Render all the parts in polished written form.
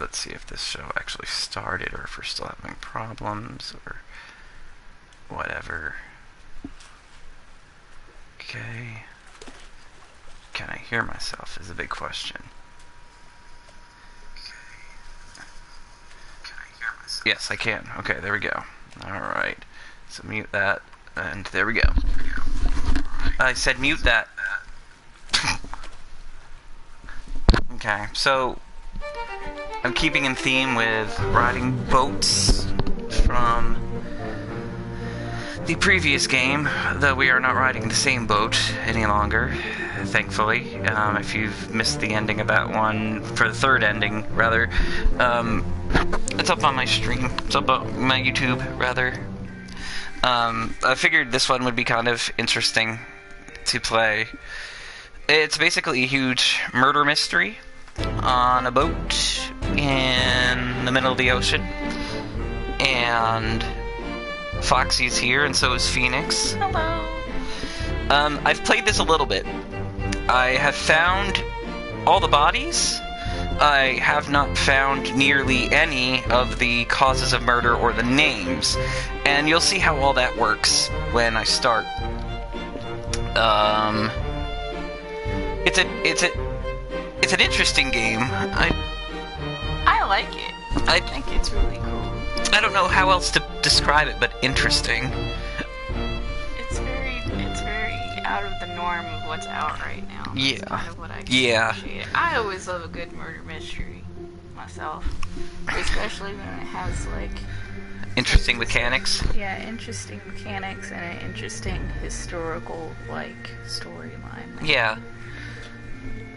let's see if this show actually started or if we're still having problems or whatever. Okay. Can I hear myself is a big question. Yes, I can. Okay, there we go. Alright. So mute that, and there we go. I said mute that. Okay, so I'm keeping in theme with riding boats from the previous game, though we are not riding the same boat any longer, thankfully. If you've missed the ending of that one, for the third ending, rather, it's up on my stream. It's up on my YouTube, rather. I figured this one would be kind of interesting to play. It's basically a huge murder mystery on a boat in the middle of the ocean. And Foxy's here, and so is Phoenix. Hello. I've played this a little bit. I have found all the bodies. I have not found nearly any of the causes of murder or the names, and you'll see how all that works when I start. It's an interesting game. I like it. I think it's really cool. I don't know how else to describe it, but interesting. It's very out of the norm of what's out right now. That's Yeah. kind of what I Yeah. appreciate. I always love a good murder mystery myself, especially when it has like Interesting mechanics. yeah, interesting mechanics and an interesting historical like storyline. Yeah.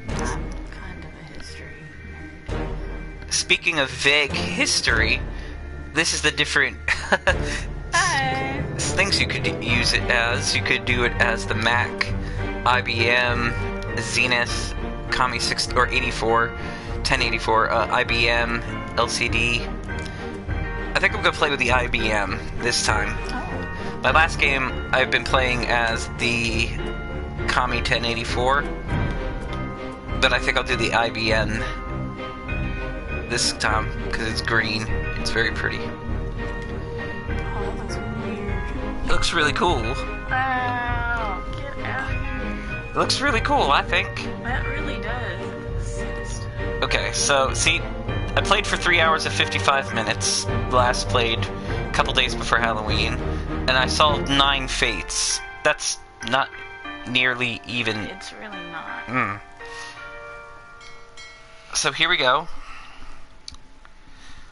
I'm kind of a history nerd. Speaking of vague history, this is the different Hi. things you could use it as. You could do it as the Mac, IBM, Zenith, Commie 6 or 84, 1084, IBM, LCD. I think I'm gonna play with the IBM this time. Oh. My last game, I've been playing as the Commie 1084, but I think I'll do the IBM this time because it's green. It's very pretty. Oh, that looks weird. It looks really cool. Wow, get out here. It looks really cool, I think. That really does. Okay, so, see, I played for 3 hours and 55 minutes. Last played a couple days before Halloween, and I solved 9 fates. That's not nearly even. It's really not. So here we go.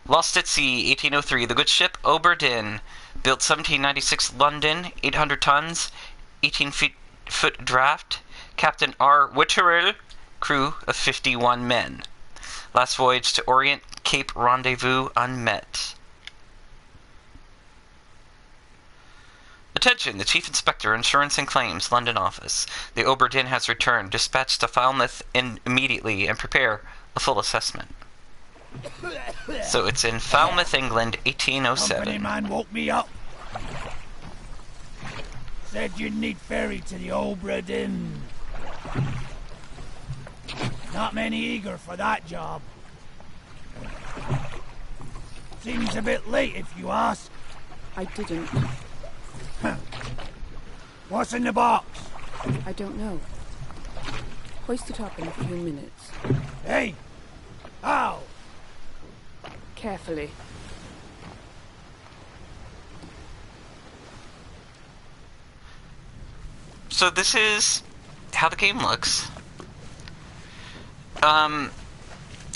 Lost at Sea, 1803. The good ship Obra Dinn, built 1796 London, 800 tons, 18-foot draft. Captain R. Witterill, crew of 51 men. Last voyage to Orient, Cape Rendezvous unmet. Attention, the Chief Inspector, Insurance and Claims, London office. The Obra Dinn has returned. Dispatch to Falmouth immediately and prepare a full assessment. So it's in Falmouth, England, 1807. Company man woke me up. Said you'd need ferry to the Obra Dinn. Not many eager for that job. Seems a bit late if you ask. I didn't. What's in the box? I don't know. Hoist it up in a few minutes. Hey! Ow! Carefully. So this is how the game looks.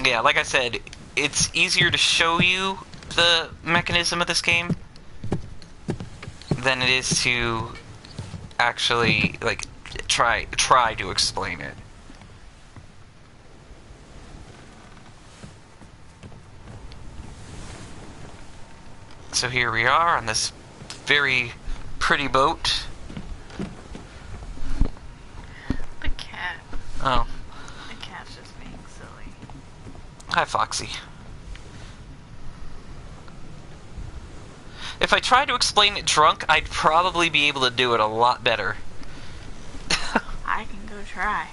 Yeah, like I said, it's easier to show you the mechanism of this game than it is to actually, like, try to explain it. So here we are on this very pretty boat. The cat. Oh. The cat's just being silly. Hi, Foxy. If I tried to explain it drunk, I'd probably be able to do it a lot better. I can go try.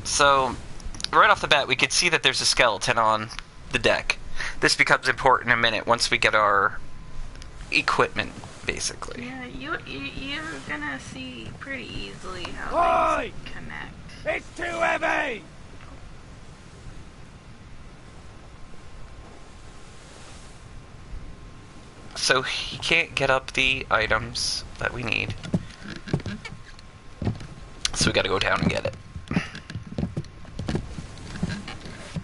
So, right off the bat, we could see that there's a skeleton on the deck. This becomes important in a minute once we get our equipment, basically. Yeah, you're gonna see pretty easily how Oi! things connect. It's too heavy! So he can't get up the items that we need. So we gotta go down and get it.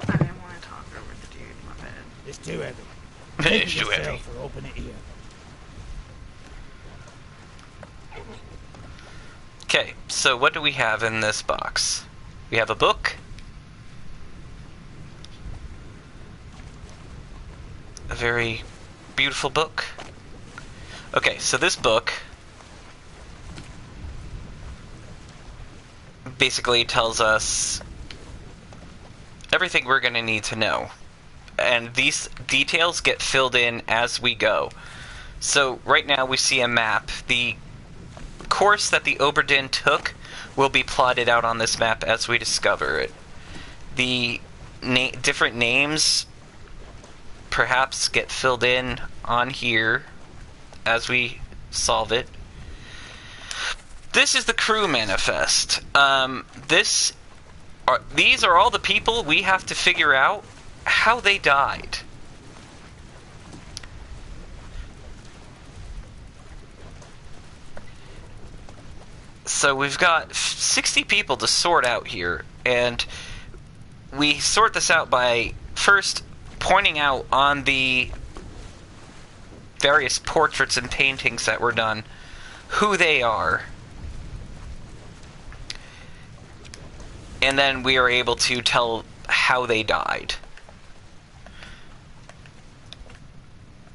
I didn't want to talk over the dude, my bad. It's too heavy. It's too Yourself heavy. or open it here. Okay, so what do we have in this box? We have a book. A very beautiful book. Okay, so this book basically tells us everything we're going to need to know. And these details get filled in as we go. So right now we see a map. The course that the Obra Dinn took will be plotted out on this map as we discover it. The different names perhaps get filled in on here as we solve it. This is the crew manifest. These are all the people we have to figure out how they died. So we've got 60 people to sort out here, and we sort this out by first pointing out on the various portraits and paintings that were done who they are. And then we are able to tell how they died.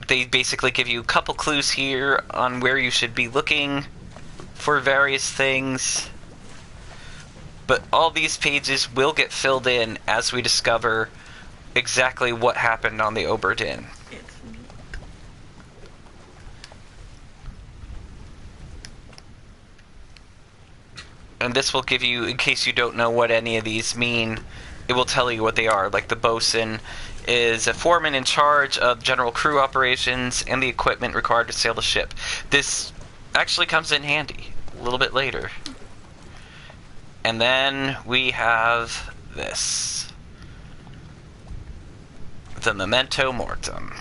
They basically give you a couple clues here on where you should be looking for various things. But all these pages will get filled in as we discover exactly what happened on the Obra Dinn. It's neat. And this will give you, in case you don't know what any of these mean, it will tell you what they are. Like the bosun is a foreman in charge of general crew operations and the equipment required to sail the ship. This actually comes in handy a little bit later. And then we have this. The memento mortem.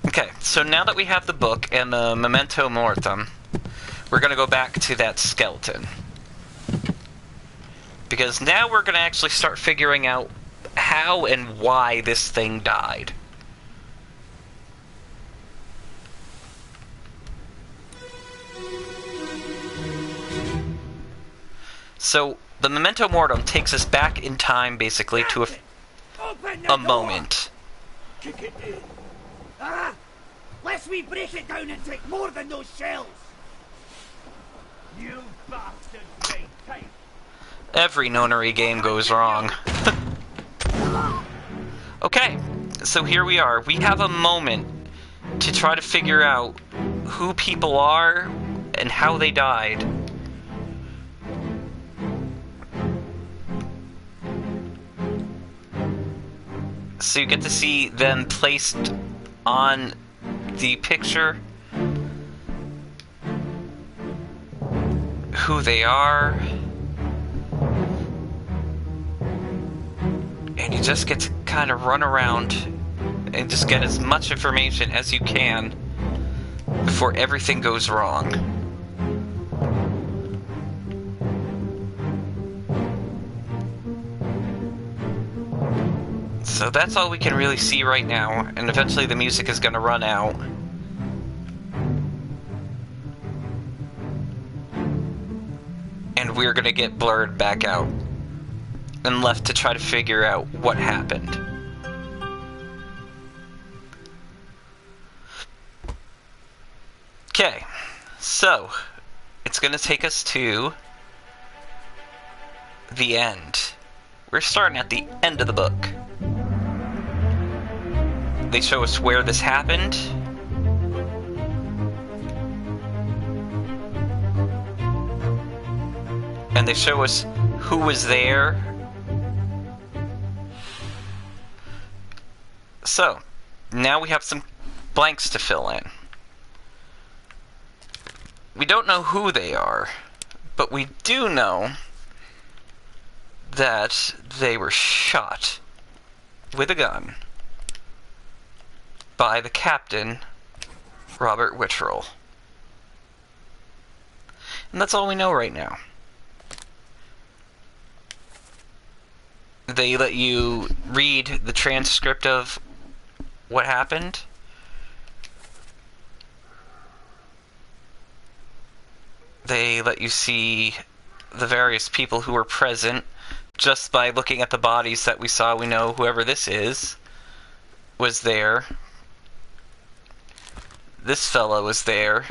Okay, so now that we have the book and the memento mortem, we're going to go back to that skeleton. Because now we're going to actually start figuring out how and why this thing died. So, the memento mortem takes us back in time, basically, to a moment. Kick it in. Ah! Lest we break it down and take more than those shells! You bastard big tight! Every nonary game goes wrong. Okay, so here we are. We have a moment to try to figure out who people are and how they died. So you get to see them placed on the picture, who they are, and you just get to kind of run around and just get as much information as you can before everything goes wrong. So that's all we can really see right now, and eventually the music is going to run out. And we're going to get blurred back out and left to try to figure out what happened. Okay, so it's going to take us to the end. We're starting at the end of the book. they show us where this happened. And they show us who was there. So, now we have some blanks to fill in. We don't know who they are, but we do know that they were shot with a gun by the captain, Robert Witcherell. And that's all we know right now. They let you read the transcript of what happened. They let you see the various people who were present. Just by looking at the bodies that we saw, we know whoever this is was there. This fellow was there.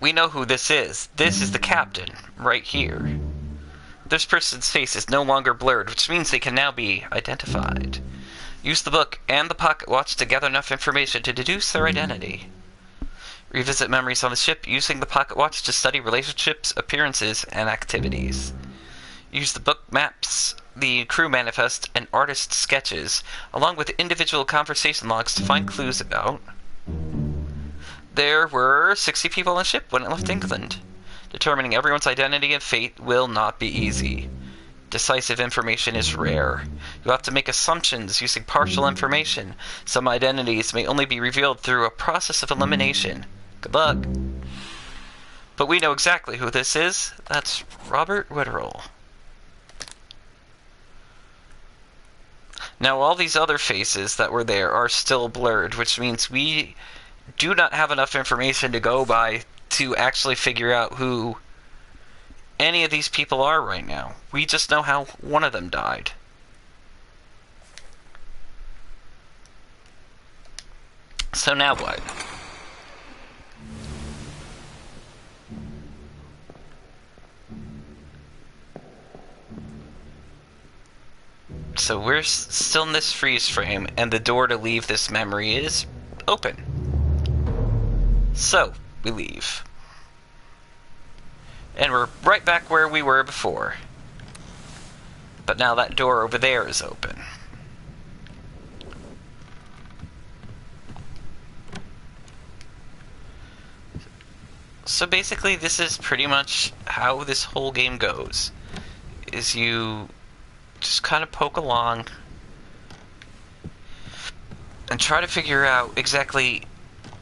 We know who this is. This is the captain, right here. This person's face is no longer blurred, which means they can now be identified. Use the book and the pocket watch to gather enough information to deduce their identity. Revisit memories on the ship using the pocket watch to study relationships, appearances, and activities. Use the book maps, the crew manifest, and artist sketches, along with individual conversation logs to find clues about. There were 60 people on the ship when it left England. Determining everyone's identity and fate will not be easy. Decisive information is rare. You'll have to make assumptions using partial information. Some identities may only be revealed through a process of elimination. Good luck. But we know exactly who this is. That's Robert Witcherell. Now all these other faces that were there are still blurred, which means we do not have enough information to go by to actually figure out who any of these people are right now. We just know how one of them died. So now what? So we're still in this freeze frame, and the door to leave this memory is open. So, we leave. And we're right back where we were before. But now that door over there is open. So basically this is pretty much how this whole game goes. Is you just kind of poke along and try to figure out exactly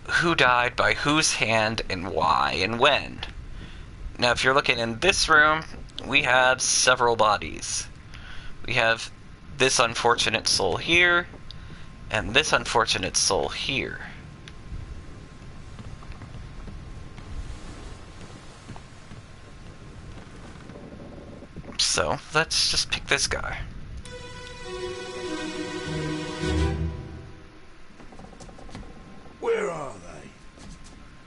who died by whose hand and why and when. Now if you're looking in this room, we have several bodies. We have this unfortunate soul here and this unfortunate soul here. So let's just pick this guy. Where are they?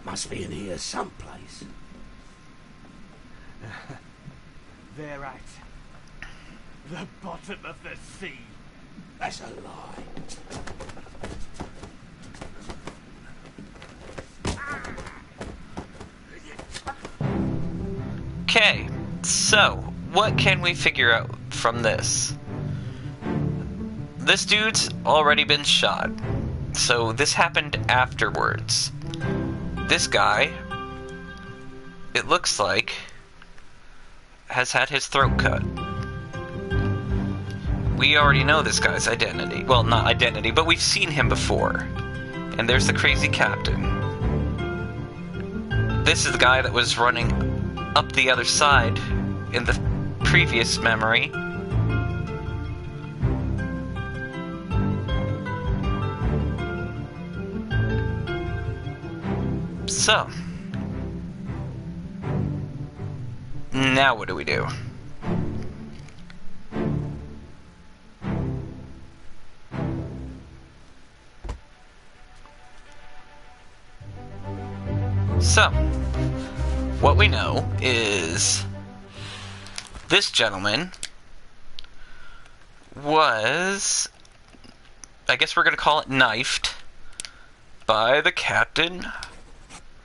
Must be in here someplace. They're at the bottom of the sea. That's a lie. Okay, so what can we figure out from this? This dude's already been shot, so this happened afterwards. This guy, it looks like, has had his throat cut. We already know this guy's identity. Well, not identity, but we've seen him before. And there's the crazy captain. This is the guy that was running up the other side in the previous memory. So, now what do we do? So, what we know is this gentleman was I guess we're gonna call it knifed by the Captain,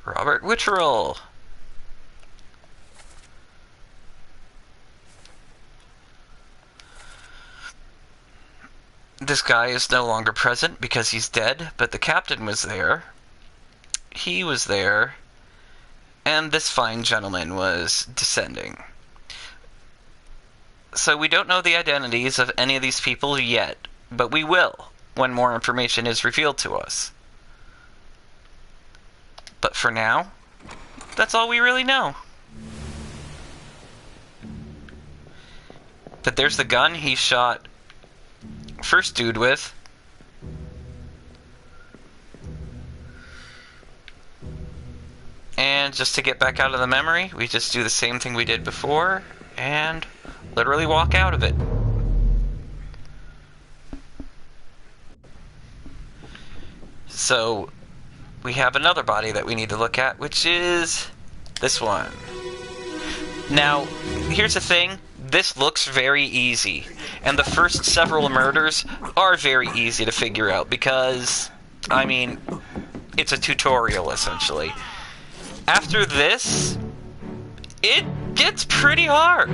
Robert Witcherell. This guy is no longer present because he's dead, but the captain was there. He was there. And this fine gentleman was descending. So we don't know the identities of any of these people yet, but we will when more information is revealed to us. But for now, that's all we really know. But there's the gun he shot first dude with. And just to get back out of the memory, we just do the same thing we did before and literally walk out of it. So we have another body that we need to look at, which is this one. Now, here's the thing. This looks very easy, and the first several murders are very easy to figure out because, I mean, it's a tutorial, essentially. After this, it gets pretty hard.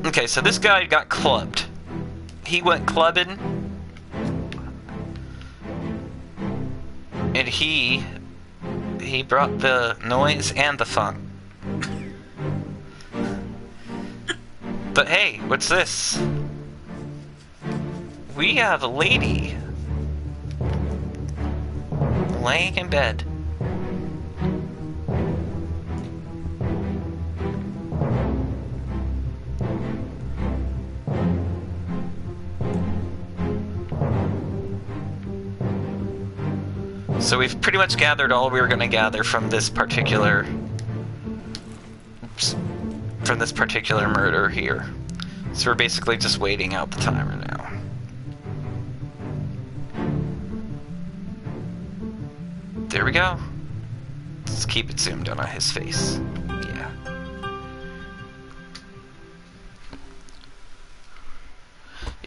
Okay, so this guy got clubbed. He went clubbing, and he brought the noise and the fun. But hey, what's this? We have a lady laying in bed. So we've pretty much gathered all we were going to gather from this particular murder here. So we're basically just waiting out the timer now. There we go. Let's keep it zoomed in on his face. Yeah.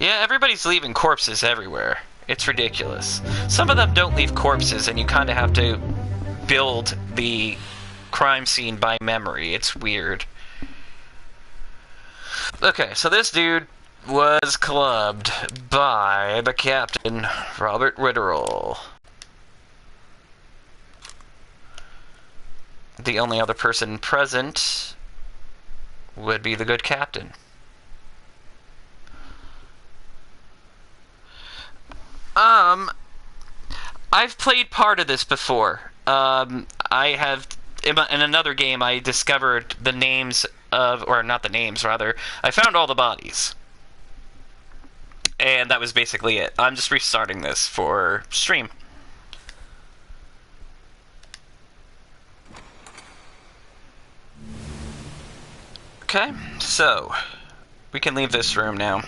Yeah, everybody's leaving corpses everywhere. It's ridiculous. Some of them don't leave corpses, and you kind of have to build the crime scene by memory. It's weird. Okay, so this dude was clubbed by the Captain, Robert Witcherell. The only other person present would be the good captain. I've played part of this before. I have, in another game, I discovered the names of, or not the names, rather, I found all the bodies. And that was basically it. I'm just restarting this for stream. Okay, so we can leave this room now.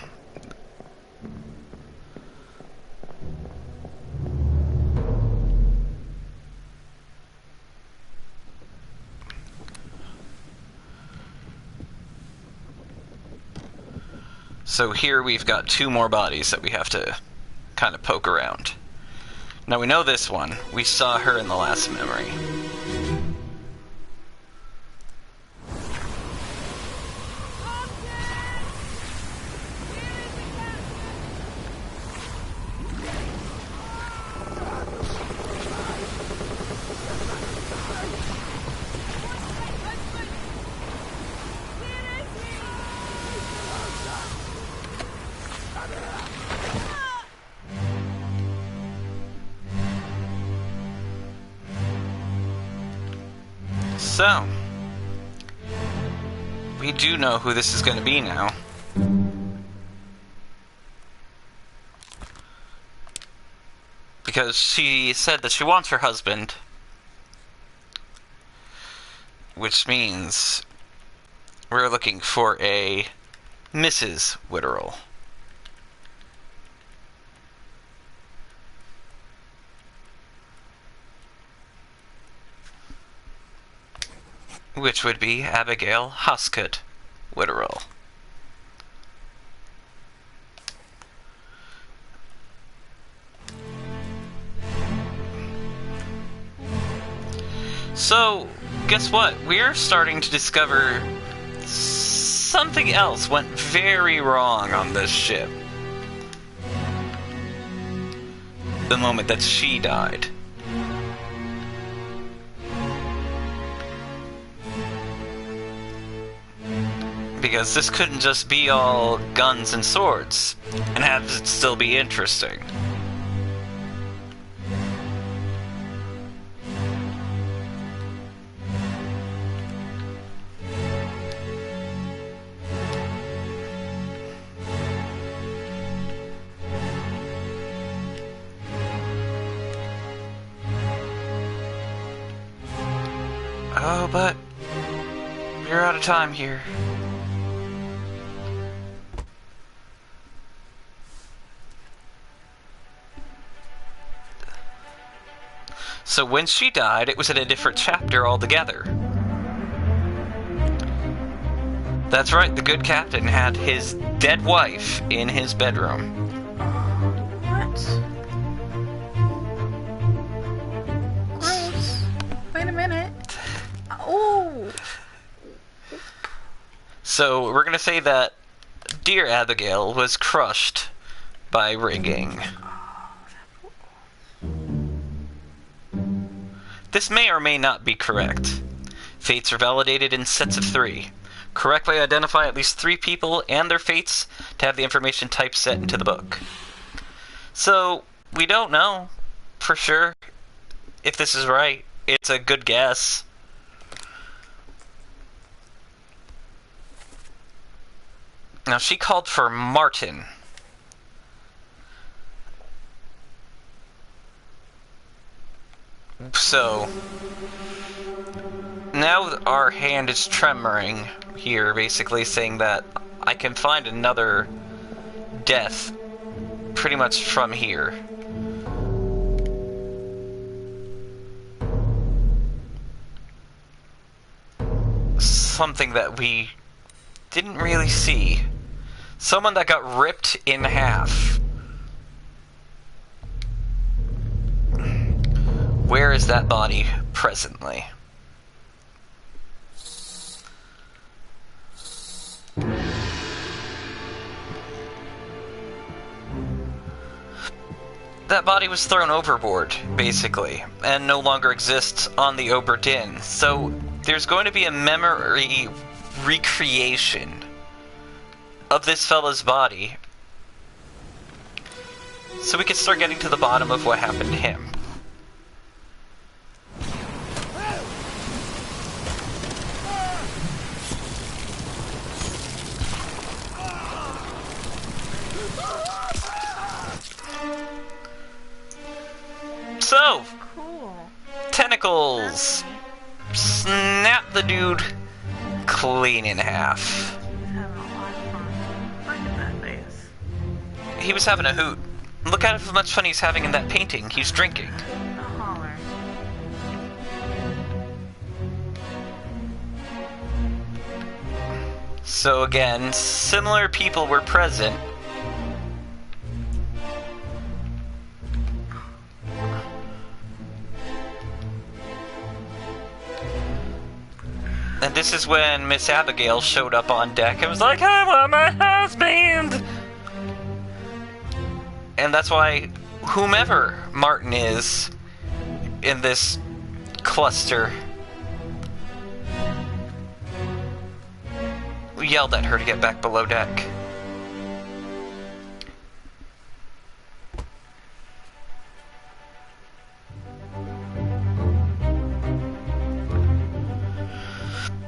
So here we've got two more bodies that we have to kind of poke around. Now we know this one. We saw her in the last memory. So, we do know who this is going to be now. Because she said that she wants her husband. Which means we're looking for a Mrs. Witcherell. Which would be Abigail Hoscut Witcherell. So, guess what? We're starting to discover something else went very wrong on this ship. The moment that she died. Because this couldn't just be all guns and swords, and have it still be interesting. Oh, but we're out of time here. So when she died, it was in a different chapter altogether. That's right, the good captain had his dead wife in his bedroom. What? Gross. Wait a minute. Oh. So we're gonna say that dear Abigail was crushed by rigging. This may or may not be correct. Fates are validated in sets of 3. Correctly identify at least 3 people and their fates to have the information typeset into the book. So, we don't know for sure if this is right. It's a good guess. Now, she called for Martin. So, now our hand is tremoring here, basically saying that I can find another death pretty much from here. Something that we didn't really see. Someone that got ripped in half. Where is that body presently? That body was thrown overboard, basically, and no longer exists on the Obra Dinn. So there's going to be a memory recreation of this fella's body, so we can start getting to the bottom of what happened to him. So, Cool. tentacles! Snap the dude clean in half. He's having a lot of fun. Look at that face. He was having a hoot. Look at how much fun he's having in that painting. He's drinking. A holler. So again, similar people were present. And this is when Miss Abigail showed up on deck and was like, I want my husband! And that's why whomever Martin is in this cluster, we yelled at her to get back below deck.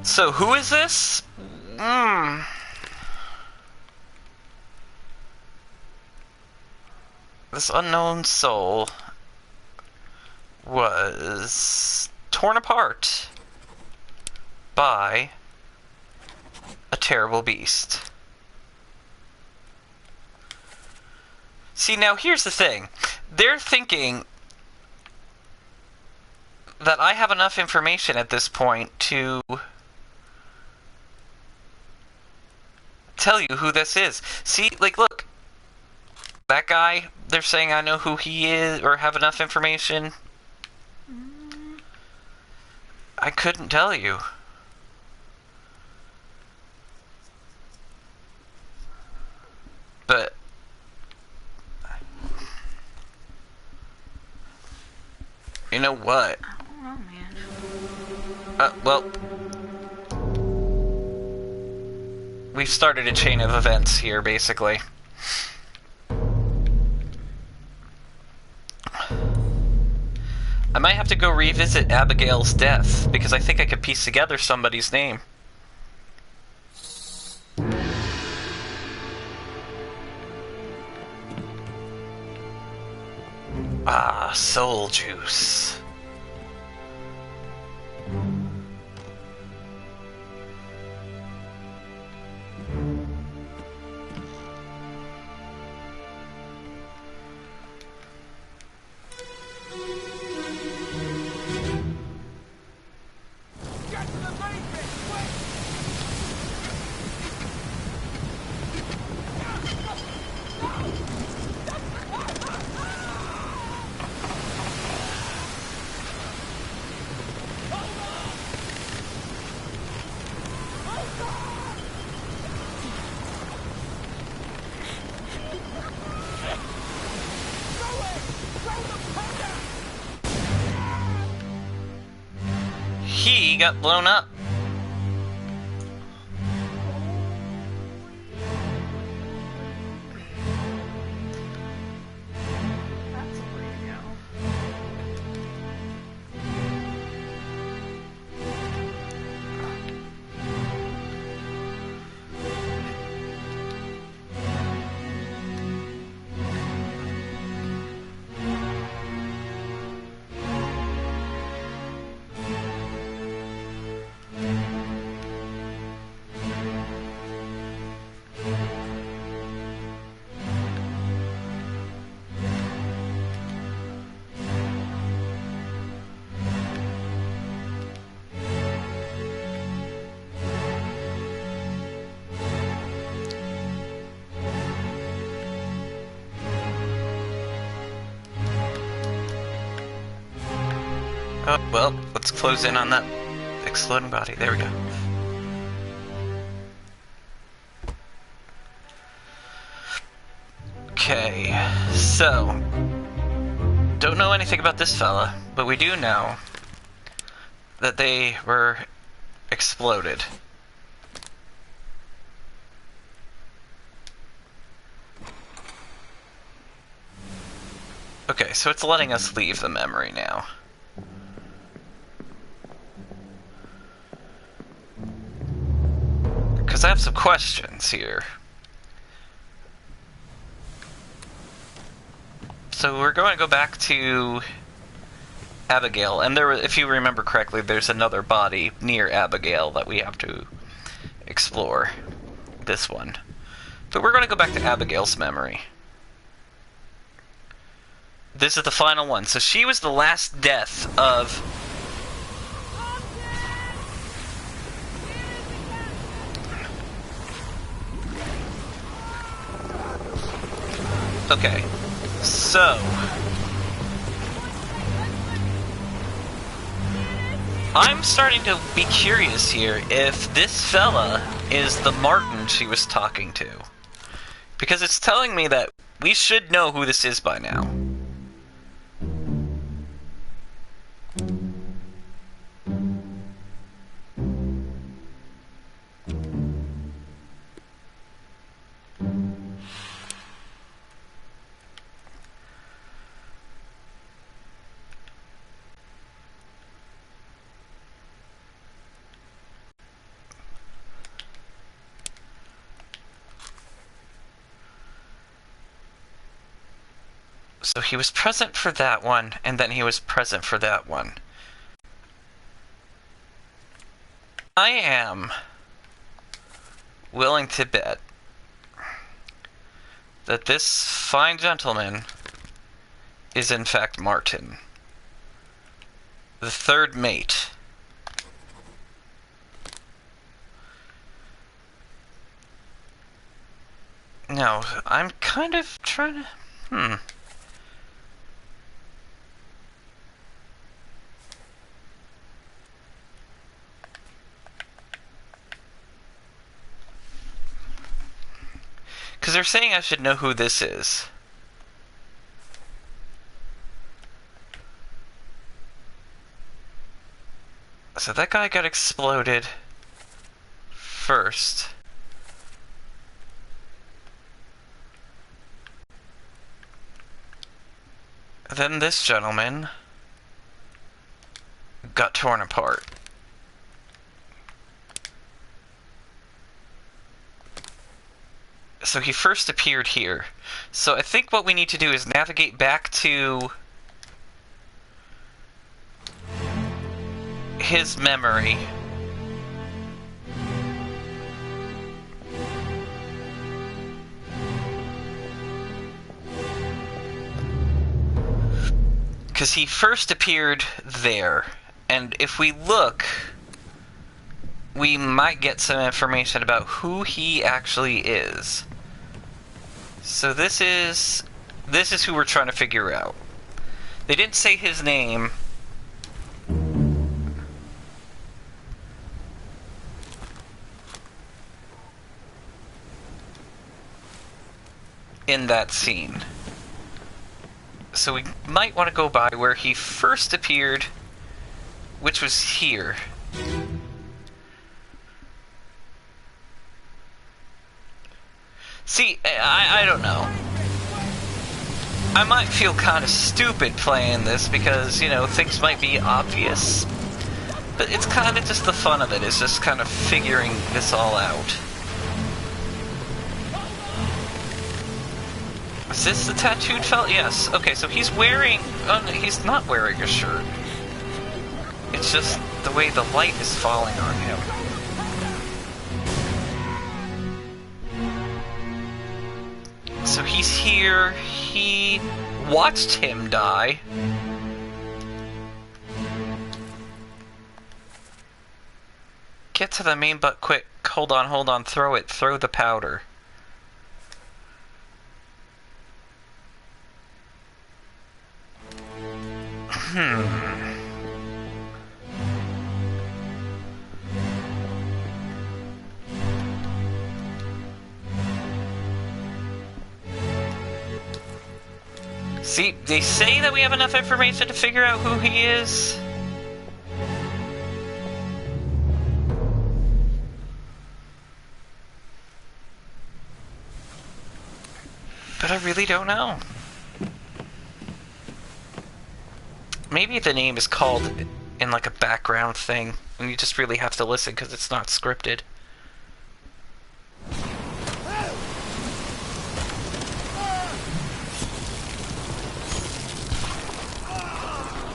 So who is this? This unknown soul was torn apart by a terrible beast. See, now here's the thing. They're thinking that I have enough information at this point to tell you who this is. See, like, look. That guy, they're saying I know who he is, or have enough information. I couldn't tell you. But you know what? I don't know, man. Well, we've started a chain of events here, basically. I might have to go revisit Abigail's death, because I think I could piece together somebody's name. Ah, soul juice. Get to the main bit, quick! He got blown up. That's a way to go. Oh, well, let's close in on that exploding body. There we go. Okay, so don't know anything about this fella, but we do know that they were exploded. Okay, so it's letting us leave the memory now. Because I have some questions here. So we're going to go back to Abigail, and there, if you remember correctly, there's another body near Abigail that we have to explore. This one. But we're going to go back to Abigail's memory. This is the final one. So she was the last death of... Okay. So... I'm starting to be curious here if this fella is the Martin she was talking to. Because it's telling me that we should know who this is by now. So he was present for that one, and then he was present for that one. I am willing to bet that this fine gentleman is in fact Martin, the third mate. No, I'm kind of trying to... Because they're saying I should know who this is. So that guy got exploded first. Then this gentleman got torn apart. So he first appeared here. So I think what we need to do is navigate back to his memory. Because he first appeared there. And if we look, we might get some information about who he actually is. So this is who we're trying to figure out. They didn't say his name. In that scene. So we might want to go by where he first appeared, which was here. See, I don't know. I might feel kind of stupid playing this because, you know, things might be obvious. But it's kind of just the fun of it, is just kind of figuring this all out. Is this the tattooed fella? Yes. Okay, so he's wearing... Oh, no, he's not wearing a shirt. It's just the way the light is falling on him. So he's here. He watched him die. Get to the main butt quick. Hold on. Throw it. Throw the powder. See, they say that we have enough information to figure out who he is. But I really don't know. Maybe the name is called in like a background thing, and you just really have to listen because it's not scripted.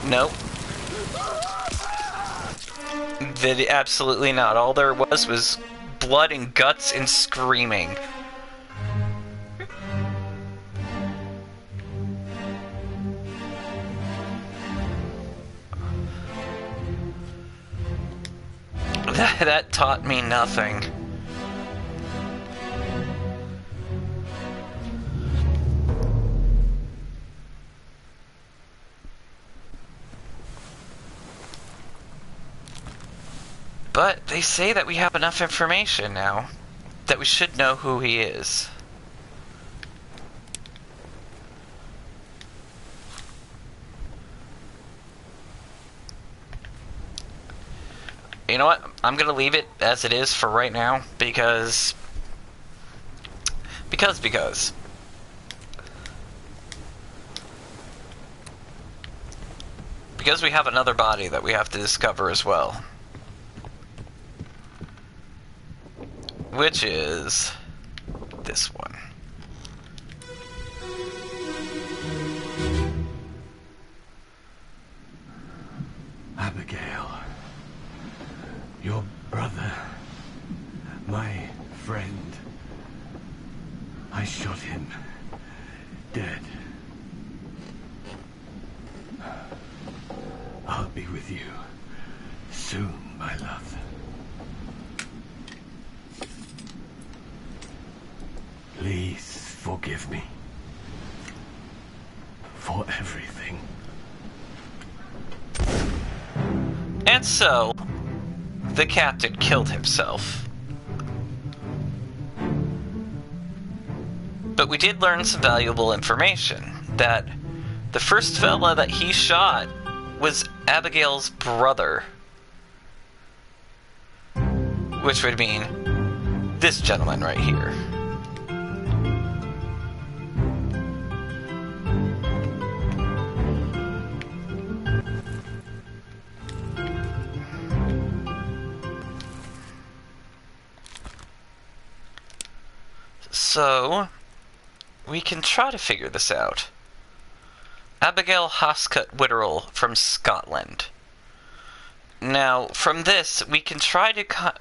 Nope. Absolutely not. All there was blood and guts and screaming. That taught me nothing. But they say that we have enough information now that we should know who he is. You know what? I'm gonna leave it as it is for right now because we have another body that we have to discover as well. Which is this one. Abigail, your brother, my friend, I shot him dead. I'll be with you soon, my love. Please forgive me for everything. And so, the captain killed himself. But we did learn some valuable information. That the first fella that he shot was Abigail's brother. Which would mean this gentleman right here. So, we can try to figure this out. Abigail Hoscut Witterell from Scotland. Now, from this, we can try to...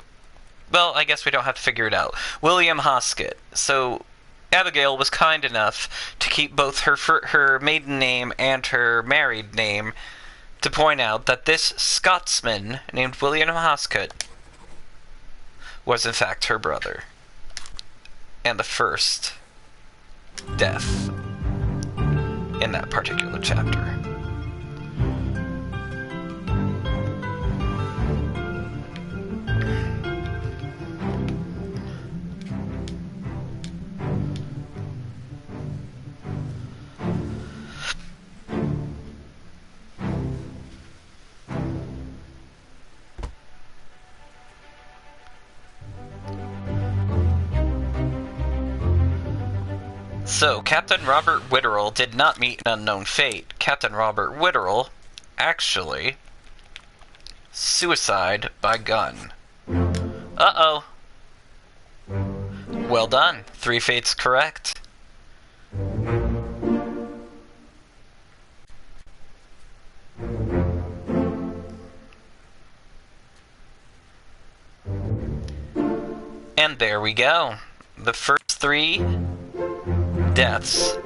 well, I guess we don't have to figure it out. William Hoscut. So, Abigail was kind enough to keep both her maiden name and her married name to point out that this Scotsman named William Hoscut was in fact her brother. And the first death in that particular chapter. So, Captain Robert Witterell did not meet an unknown fate. Captain Robert Witterell actually suicide by gun. Uh-oh. Well done. 3 fates correct. And there we go. The first 3 deaths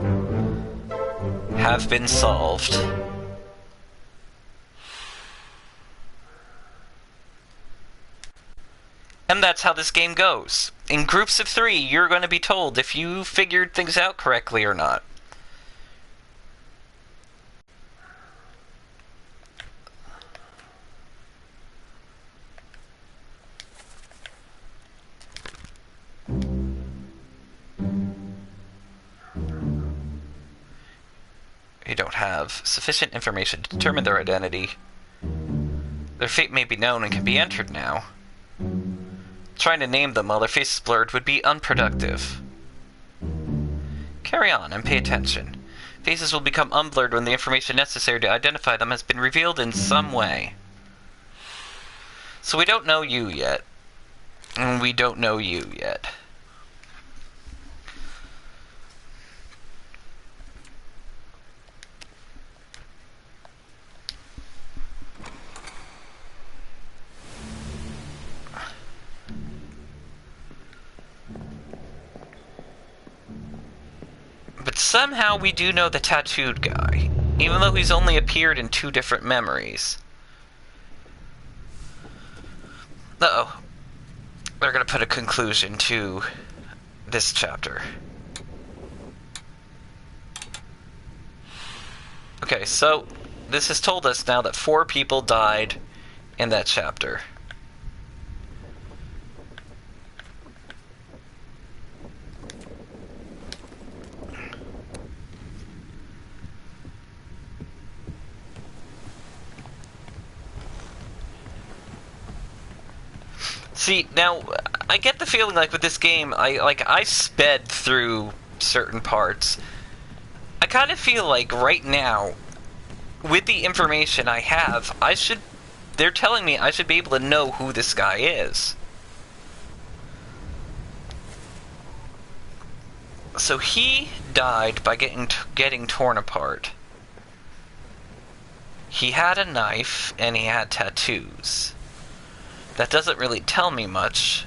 have been solved. And that's how this game goes. In groups of 3, you're going to be told if you figured things out correctly or not. You don't have sufficient information to determine their identity. Their fate may be known and can be entered now. Trying to name them while their face is blurred would be unproductive. Carry on and pay attention. Faces will become unblurred when the information necessary to identify them has been revealed in some way. So we don't know you yet. And we don't know you yet. But somehow we do know the tattooed guy, even though he's only appeared in 2 different memories. Uh-oh. They're gonna put a conclusion to this chapter. Okay, so this has told us now that 4 people died in that chapter. See, now, I get the feeling like with this game, I sped through certain parts. I kind of feel like right now, with the information I have, they're telling me I should be able to know who this guy is. So he died by getting torn apart. He had a knife, and he had tattoos. That doesn't really tell me much.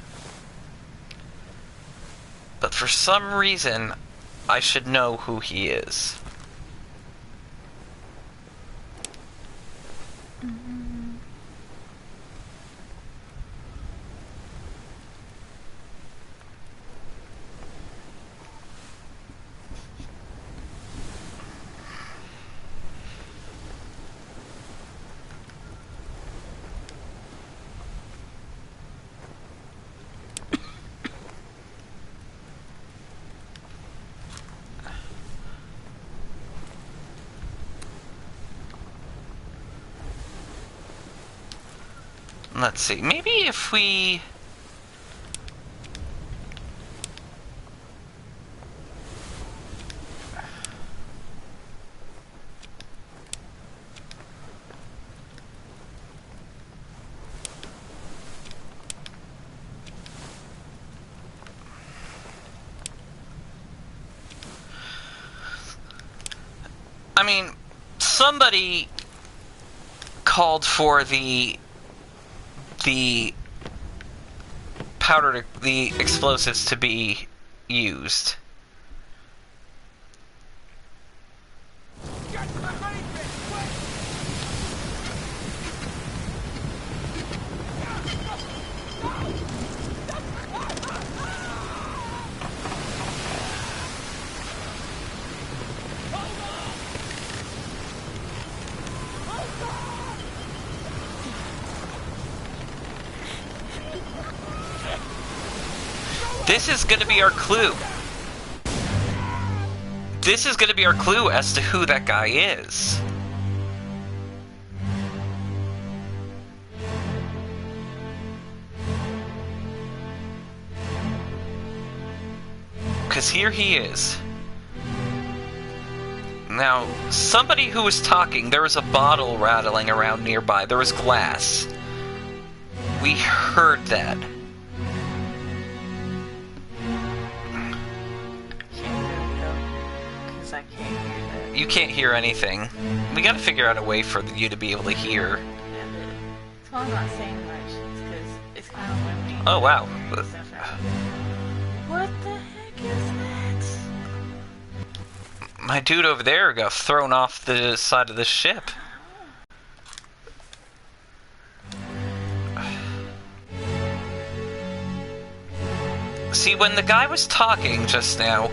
But for some reason, I should know who he is. Let's see. Maybe if we... I mean, somebody called for the powder, the explosives to be used. Get behind me! Quick! This is going to be our clue. This is going to be our clue as to who that guy is. Because here he is. Now, somebody who was talking, there was a bottle rattling around nearby. There was glass. We heard that. I can't hear that. You can't hear anything. We gotta figure out a way for you to be able to hear. Yeah, but so I'm not saying much. It's because it's kind of limiting. Oh, wow. Stuff out. What the heck is that? My dude over there got thrown off the side of the ship. See, when the guy was talking just now,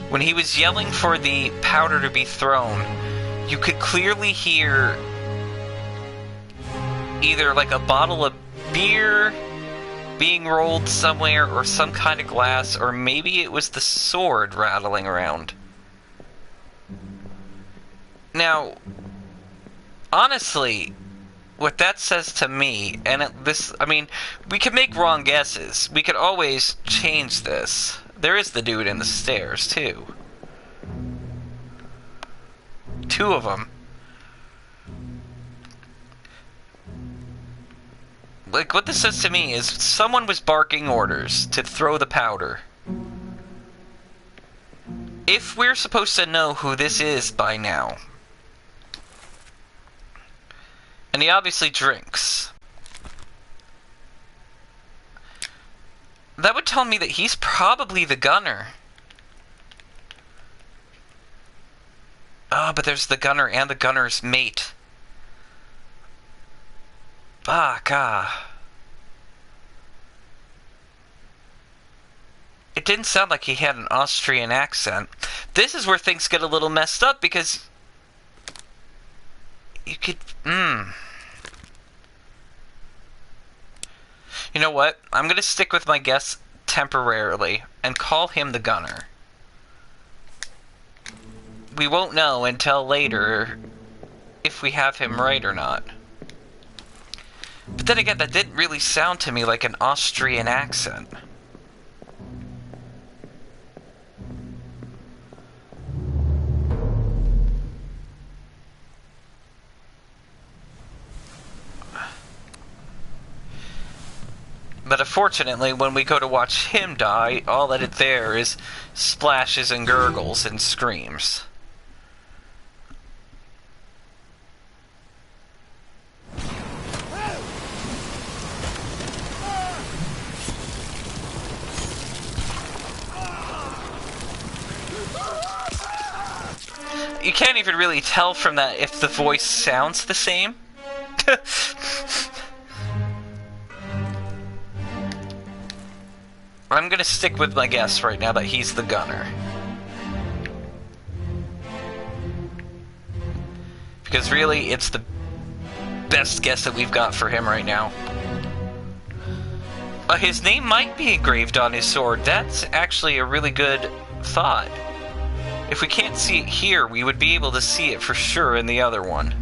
when he was yelling for the powder to be thrown, you could clearly hear either like a bottle of beer being rolled somewhere, or some kind of glass, or maybe it was the sword rattling around. Now, honestly, what that says to me, and I mean, we could make wrong guesses. We could always change this. There is the dude in the stairs, too. Two of them. Like, what this says to me is someone was barking orders to throw the powder. If we're supposed to know who this is by now, and he obviously drinks, that would tell me that he's probably the gunner. Oh, but there's the gunner and the gunner's mate. God. It didn't sound like he had an Austrian accent. This is where things get a little messed up, because you could... You know what? I'm going to stick with my guess temporarily and call him the gunner. We won't know until later if we have him right or not. But then again, that didn't really sound to me like an Austrian accent. But unfortunately, when we go to watch him die, all that is there is splashes and gurgles and screams. You can't even really tell from that if the voice sounds the same. I'm gonna stick with my guess right now that he's the gunner. Because really, it's the best guess that we've got for him right now. His name might be engraved on his sword. That's actually a really good thought. If we can't see it here, we would be able to see it for sure in the other one.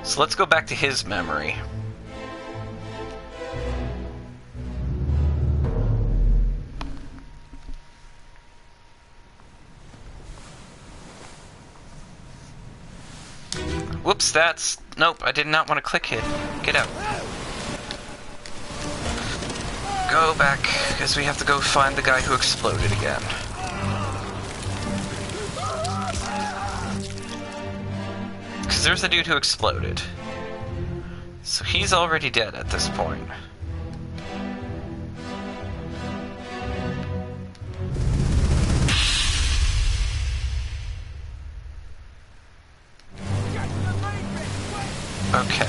So let's go back to his memory. Whoops, that's... Nope, I did not want to click hit. Get out. Go back, because we have to go find the guy who exploded again. Because there's a dude who exploded. So he's already dead at this point. Okay.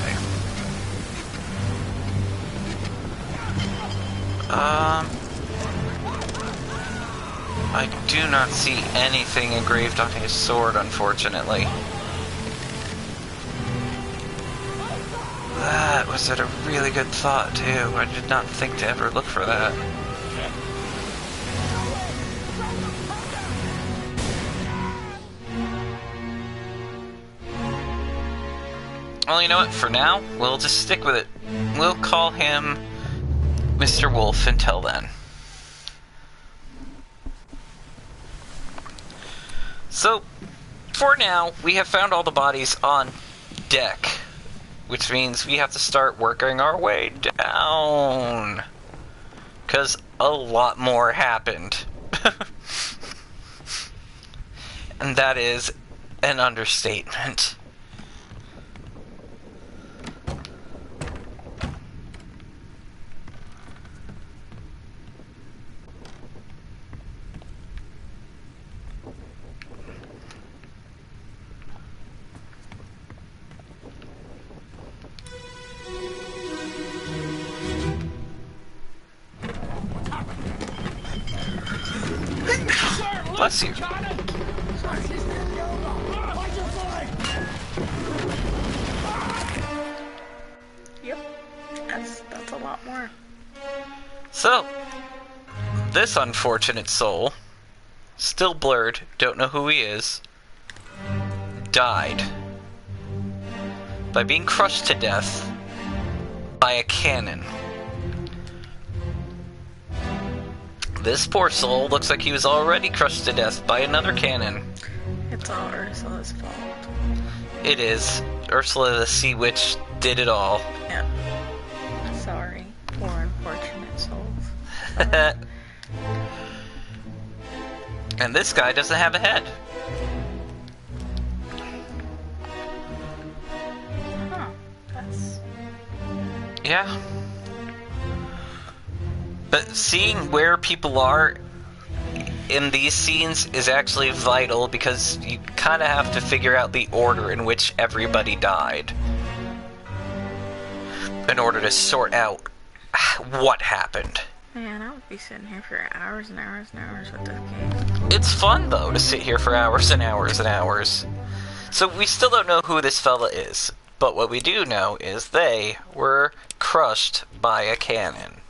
I do not see anything engraved on his sword, unfortunately. That was a really good thought, too. I did not think to ever look for that. Well, you know what? For now, we'll just stick with it. We'll call him Mr. Wolf until then. So, for now, we have found all the bodies on deck, which means we have to start working our way down. Because a lot more happened. And that is an understatement. Bless you. Yep. That's a lot more. So, this unfortunate soul, still blurred, don't know who he is, died by being crushed to death by a cannon. This poor soul looks like he was already crushed to death by another cannon. It's all Ursula's fault. It is. Ursula the Sea Witch did it all. Yeah. Sorry, poor unfortunate souls. And this guy doesn't have a head. Huh. That's... Yeah. But seeing where people are in these scenes is actually vital because you kind of have to figure out the order in which everybody died in order to sort out what happened. Man, I would be sitting here for hours and hours and hours with this game. It's fun, though, to sit here for hours and hours and hours. So we still don't know who this fella is, but what we do know is they were crushed by a cannon.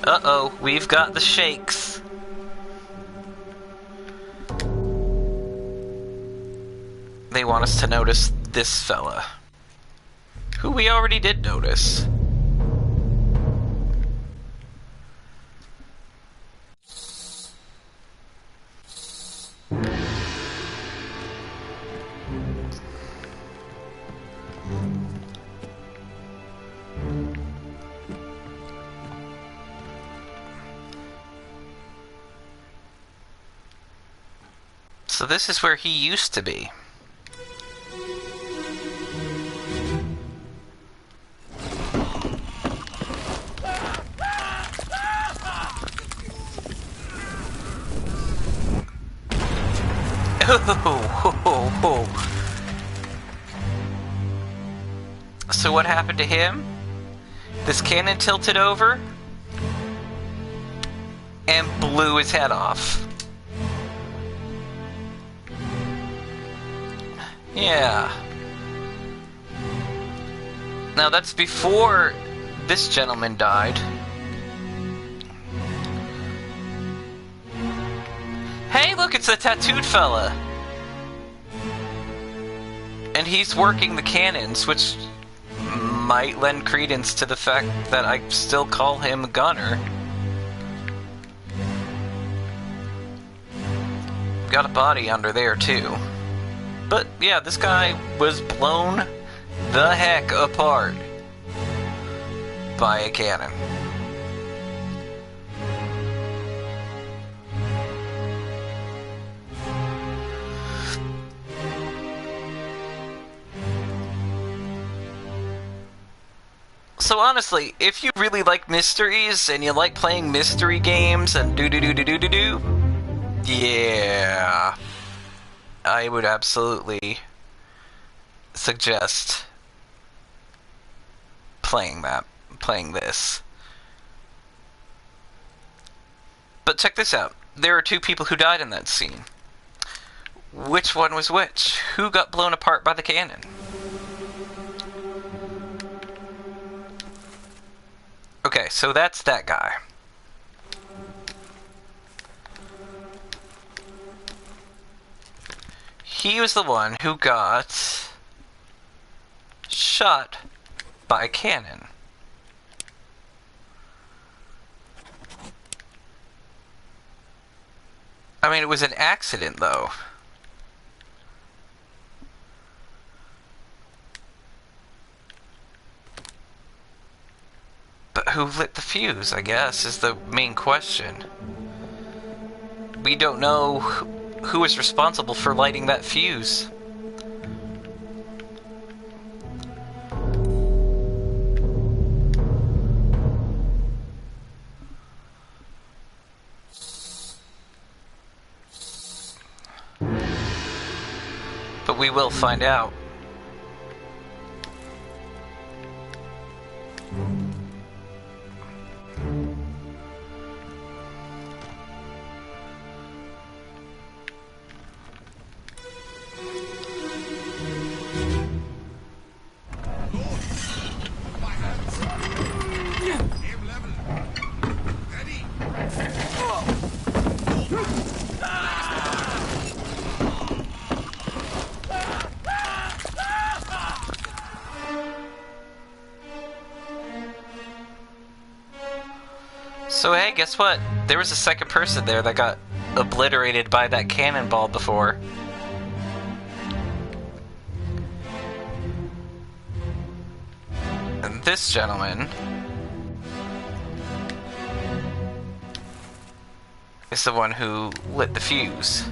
Uh-oh, we've got the shakes. They want us to notice this fella, who we already did notice. So this is where he used to be. So what happened to him? This cannon tilted over and blew his head off. Yeah. Now that's before this gentleman died. Hey, look, it's the tattooed fella. And he's working the cannons, which might lend credence to the fact that I still call him Gunner. Got a body under there, too. But yeah, this guy was blown the heck apart by a cannon. So honestly, if you really like mysteries and you like playing mystery games and do, yeah, I would absolutely suggest playing this. But check this out. There are two people who died in that scene. Which one was which? Who got blown apart by the cannon? Okay, so that's that guy. He was the one who got shot by a cannon. I mean, it was an accident, though. But who lit the fuse, I guess, is the main question. We don't know who is responsible for lighting that fuse. But we will find out. So hey, guess what? There was a second person there that got obliterated by that cannonball before. And this gentleman is the one who lit the fuse.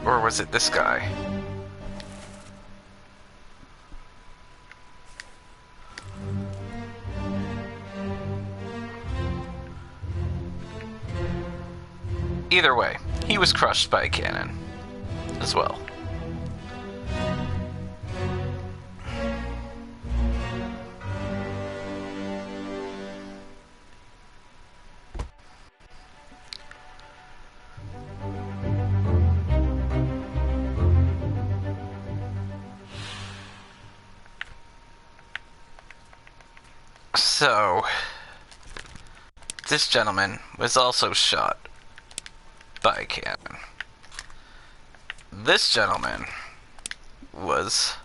Or was it this guy? Either way, he was crushed by a cannon as well. So, this gentleman was also shot by a cannon. This gentleman was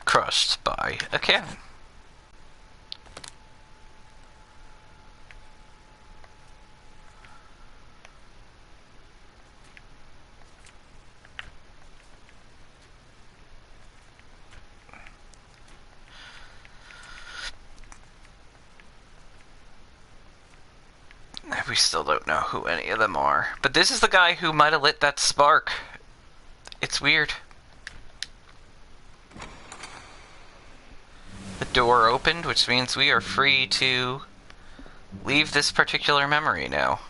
crushed by a cannon. We still don't know who any of them are. But this is the guy who might have lit that spark. It's weird. The door opened, which means we are free to leave this particular memory now.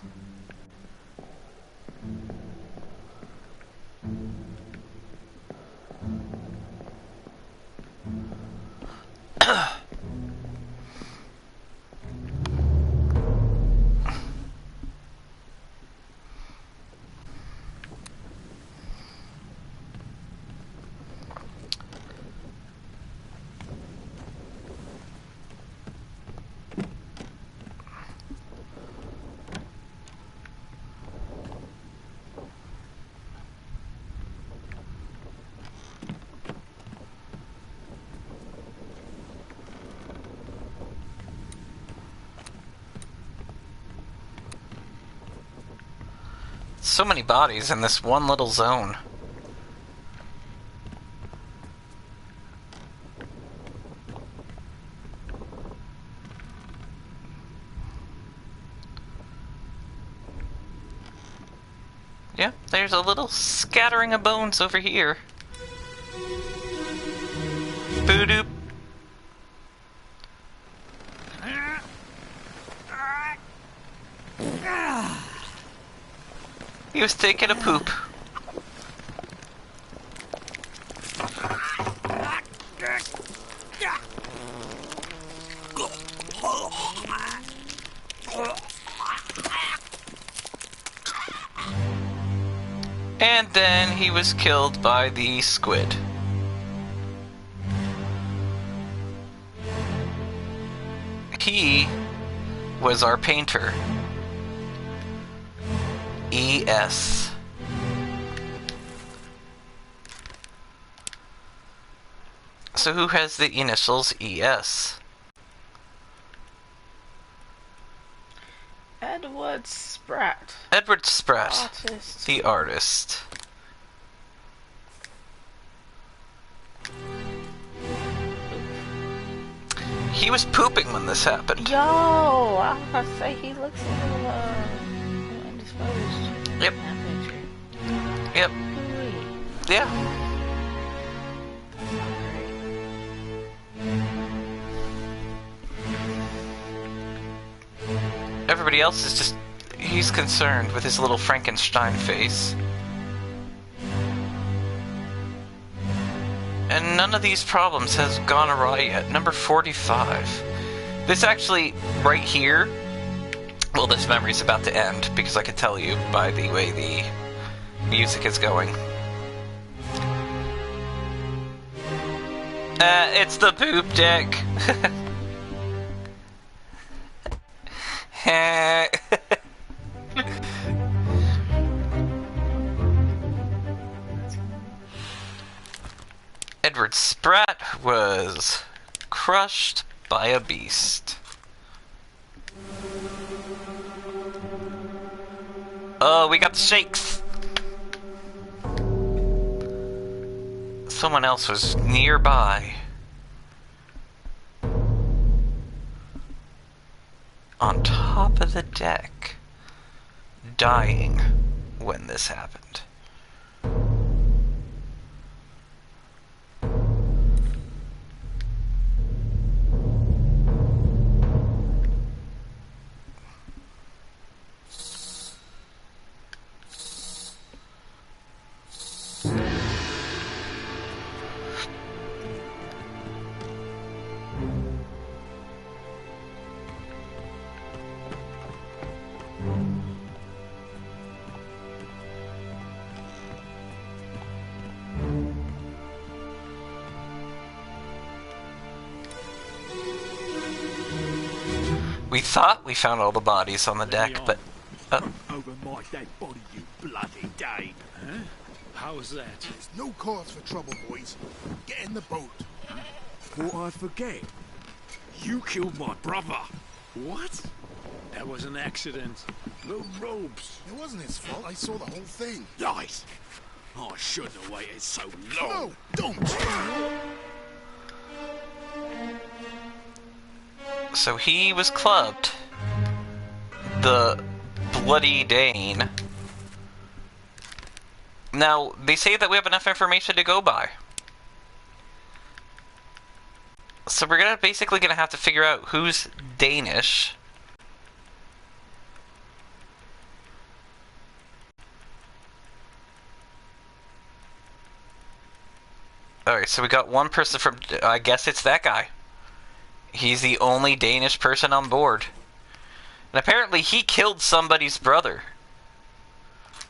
So many bodies in this one little zone. Yeah, there's a little scattering of bones over here. Boo-doop. He was taking a poop. And then he was killed by the squid. He was our painter. ES. So who has the initials ES? Edward Spratt. Edward Spratt, Artist. the artist. He was pooping when this happened. Yo, I was about to say he looks a little indisposed. Yep. In that picture. Yep. Ooh-wee. Yeah. Everybody else is just... he's concerned with his little Frankenstein face. And none of these problems has gone awry yet. Number 45. This actually, right here... well, this memory's about to end, because I can tell you by the way the music is going. It's the poop deck. Edward Spratt was crushed by a beast. Oh, we got the shakes. Someone else was nearby. On top of the deck, dying when this happened. We thought we found all the bodies on the deck, but... Over my dead body, you bloody Dane. Huh? How's that? There's no cause for trouble, boys. Get in the boat. Thought I'd forget. You killed my brother. What? That was an accident. The robes. It wasn't his fault. I saw the whole thing. Lies. I shouldn't have waited so long. No, don't. So he was clubbed. The bloody Dane. Now, they say that we have enough information to go by. So we're basically gonna have to figure out who's Danish. Alright, so we got one person from... I guess it's that guy. He's the only Danish person on board. And apparently he killed somebody's brother.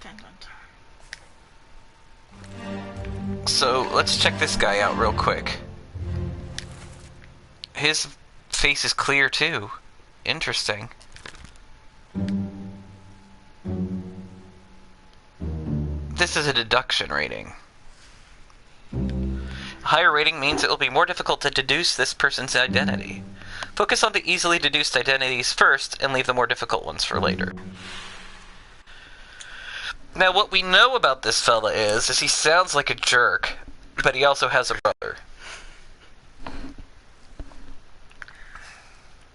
Dun, dun, dun. So let's check this guy out real quick. His face is clear too. Interesting. This is a deduction rating. Higher rating means it will be more difficult to deduce this person's identity. Focus on the easily deduced identities first and leave the more difficult ones for later. Now, what we know about this fella is he sounds like a jerk, but he also has a brother.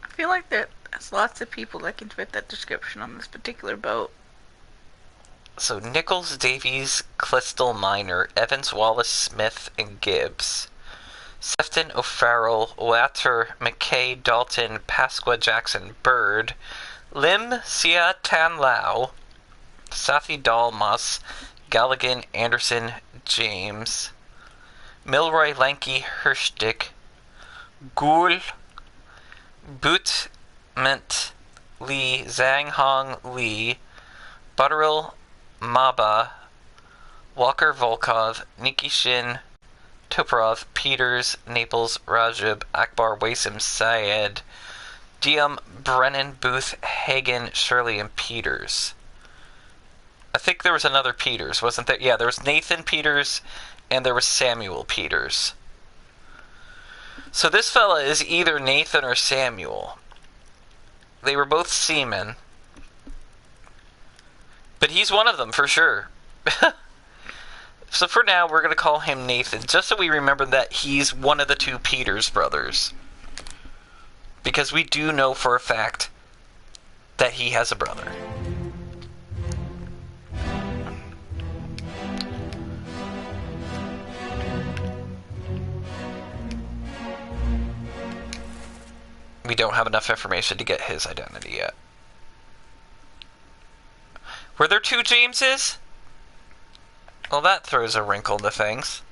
I feel like there's lots of people that can fit that description on this particular boat. So, Nichols, Davies, Clistel, Minor, Evans, Wallace, Smith, and Gibbs. Sefton, O'Farrell, Watter, McKay, Dalton, Pasqua, Jackson, Bird, Lim, Sia, Tan Lau, Safi, Dahl, Moss, Galligan, Anderson, James, Milroy, Lanky, Hirschdick, Gould, Boot, Ment, Lee, Zhang Hong, Lee, Butterill, Maba, Walker, Volkov, Nikishin, Toporov, Peters, Naples, Rajib, Akbar, Wasim, Syed, Diem, Brennan, Booth, Hagen, Shirley, and Peters. I think there was another Peters, wasn't there? Yeah, there was Nathan Peters, and there was Samuel Peters. So this fella is either Nathan or Samuel. They were both seamen. But he's one of them, for sure. So for now, we're going to call him Nathan, just so we remember that he's one of the two Peters brothers. Because we do know for a fact that he has a brother. We don't have enough information to get his identity yet. Were there two Jameses? Well, that throws a wrinkle into things.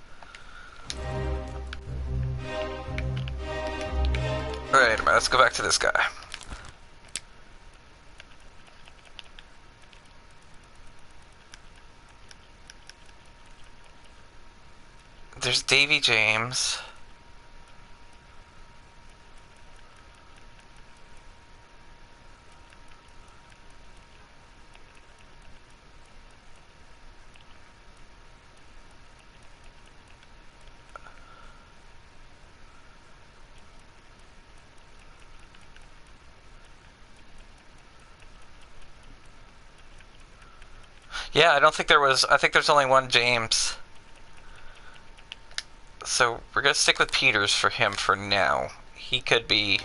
Alright, let's go back to this guy. There's Davy James. Yeah, I don't think there was... I think there's only one James. So, we're gonna stick with Peters for him for now. He could be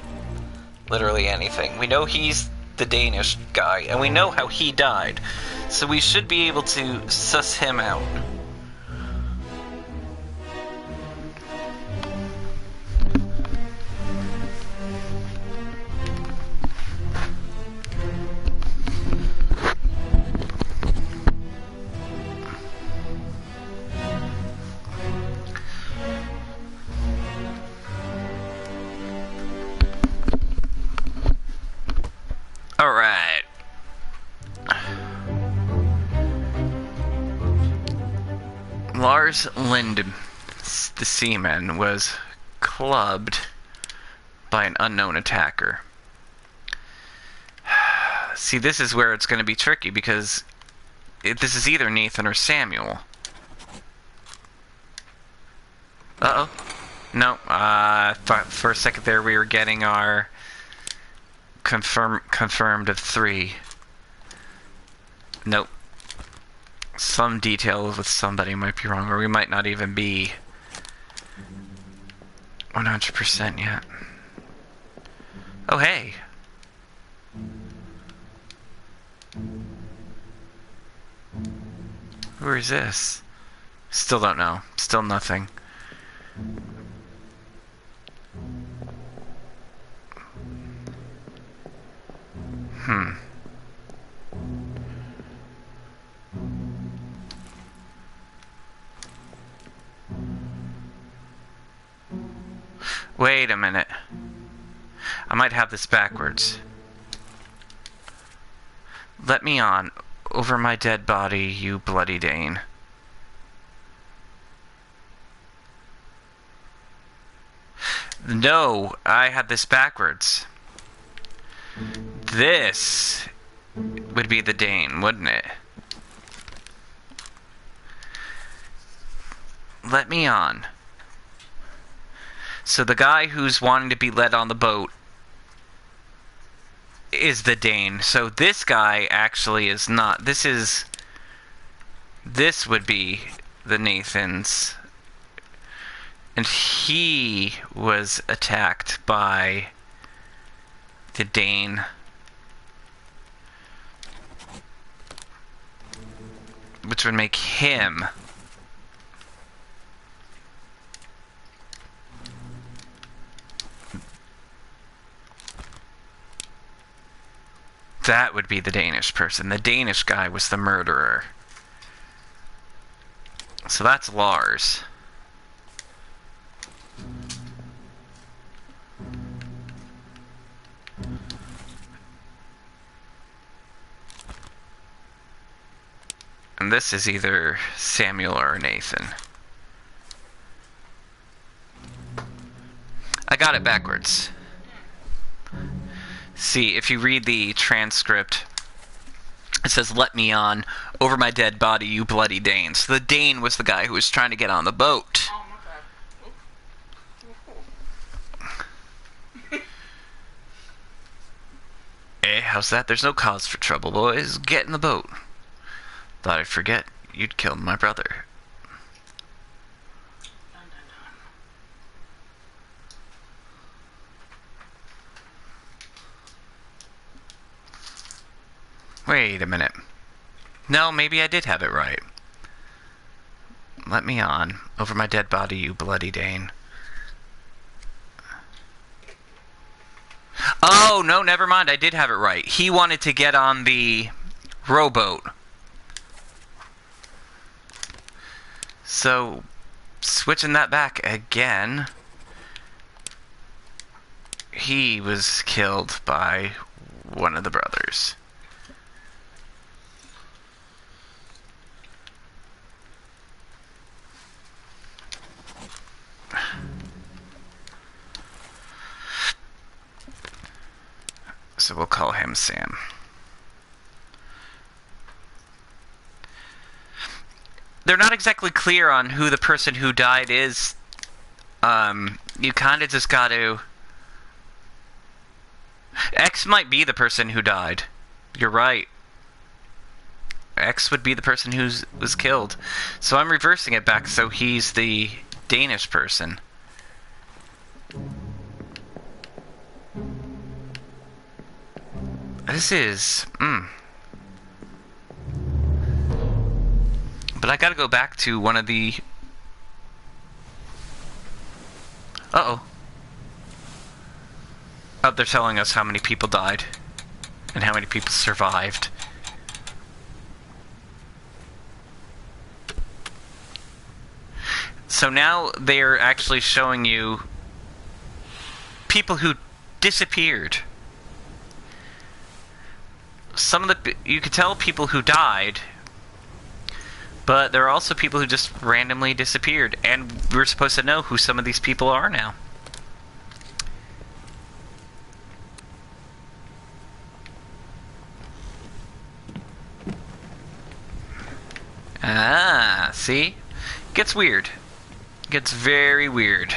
literally anything. We know he's the Danish guy, and we know how he died. So we should be able to suss him out. Alright. Lars Lind, the seaman, was clubbed by an unknown attacker. See, this is where it's going to be tricky, because this is either Nathan or Samuel. Uh-oh. No, for a second there we were getting our confirmed of 3. Nope. Some details with somebody might be wrong, or we might not even be 100% yet. Oh, hey. Who is this? Still don't know. Still nothing. Wait a minute. I might have this backwards. Let me on. Over my dead body, you bloody Dane. No, I had this backwards. This would be the Dane, wouldn't it? Let me on. So the guy who's wanting to be led on the boat is the Dane. So this guy actually is not. This is this would be the Nathan's. And he was attacked by the Dane. Which would make him that would be the Danish person. The Danish guy was the murderer. So that's Lars. And this is either Samuel or Nathan. I got it backwards. See, if you read the transcript, it says, "Let me on. Over my dead body, you bloody Dane." So the Dane was the guy who was trying to get on the boat. Oh my god. Eh, how's that? There's no cause for trouble, boys. Get in the boat. Thought I'd forget. You'd killed my brother. Dun, dun, dun. Wait a minute. No, maybe I did have it right. Let me on. Over my dead body, you bloody Dane. Oh, no, never mind. I did have it right. He wanted to get on the rowboat. So, switching that back again, he was killed by one of the brothers. So we'll call him Sam. They're not exactly clear on who the person who died is. You kind of just got to... X might be the person who died. You're right. X would be the person who was killed. So I'm reversing it back so he's the Danish person. This is... But I gotta go back to one of the... Uh-oh. Oh, they're telling us how many people died. And how many people survived. So now they're actually showing you... people who disappeared. Some of the... You could tell people who died... But there are also people who just randomly disappeared, and we're supposed to know who some of these people are now. Ah, see? Gets weird. Gets very weird.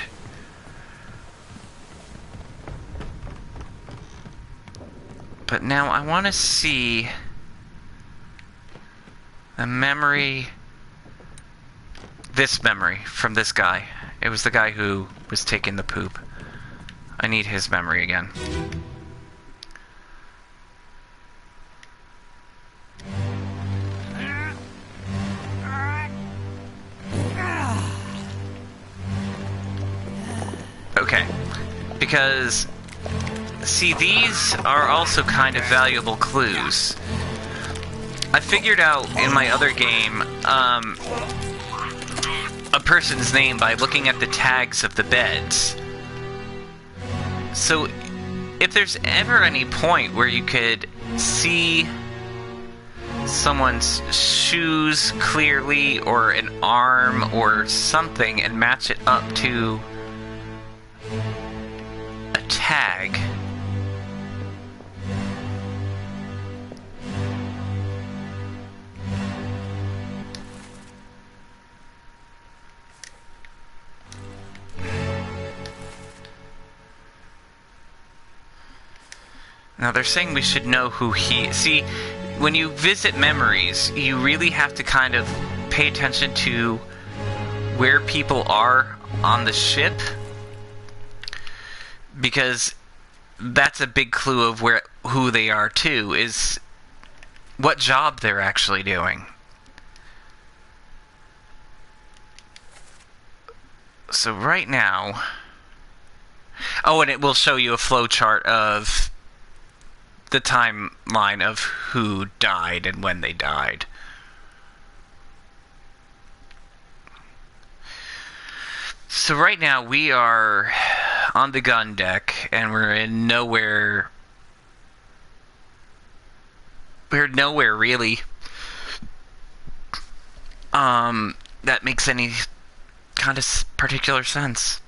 But now I want to see the memory... This memory from this guy. It was the guy who was taking the poop. I need his memory again. Okay. Because, see, these are also kind of valuable clues. I figured out in my other game, a person's name by looking at the tags of the beds. So, if there's ever any point where you could see someone's shoes clearly, or an arm, or something, and match it up to a tag... Now they're saying we should know who he... See, when you visit memories, you really have to kind of pay attention to where people are on the ship, because that's a big clue of who they are too, is what job they're actually doing. So right now, oh, and it will show you a flowchart of the timeline of who died and when they died. So right now we are on the gun deck, and we're nowhere really that makes any kind of particular sense.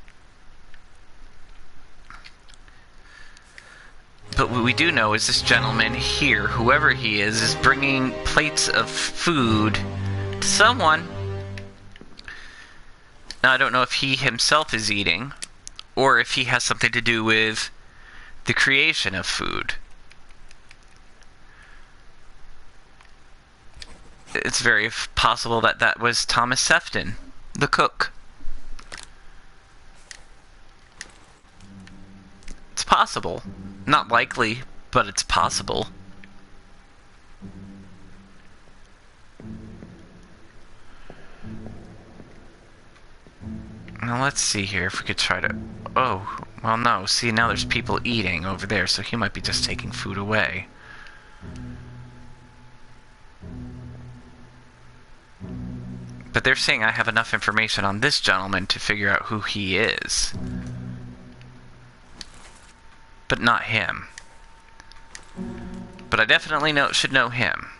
But what we do know is this gentleman here, whoever he is bringing plates of food to someone. Now, I don't know if he himself is eating, or if he has something to do with the creation of food. It's very possible that that was Thomas Sefton, the cook. It's possible. Not likely, but it's possible. Now let's see here if we could try to... Oh, well no. See, now there's people eating over there, so he might be just taking food away. But they're saying I have enough information on this gentleman to figure out who he is. But not him. But I definitely should know him.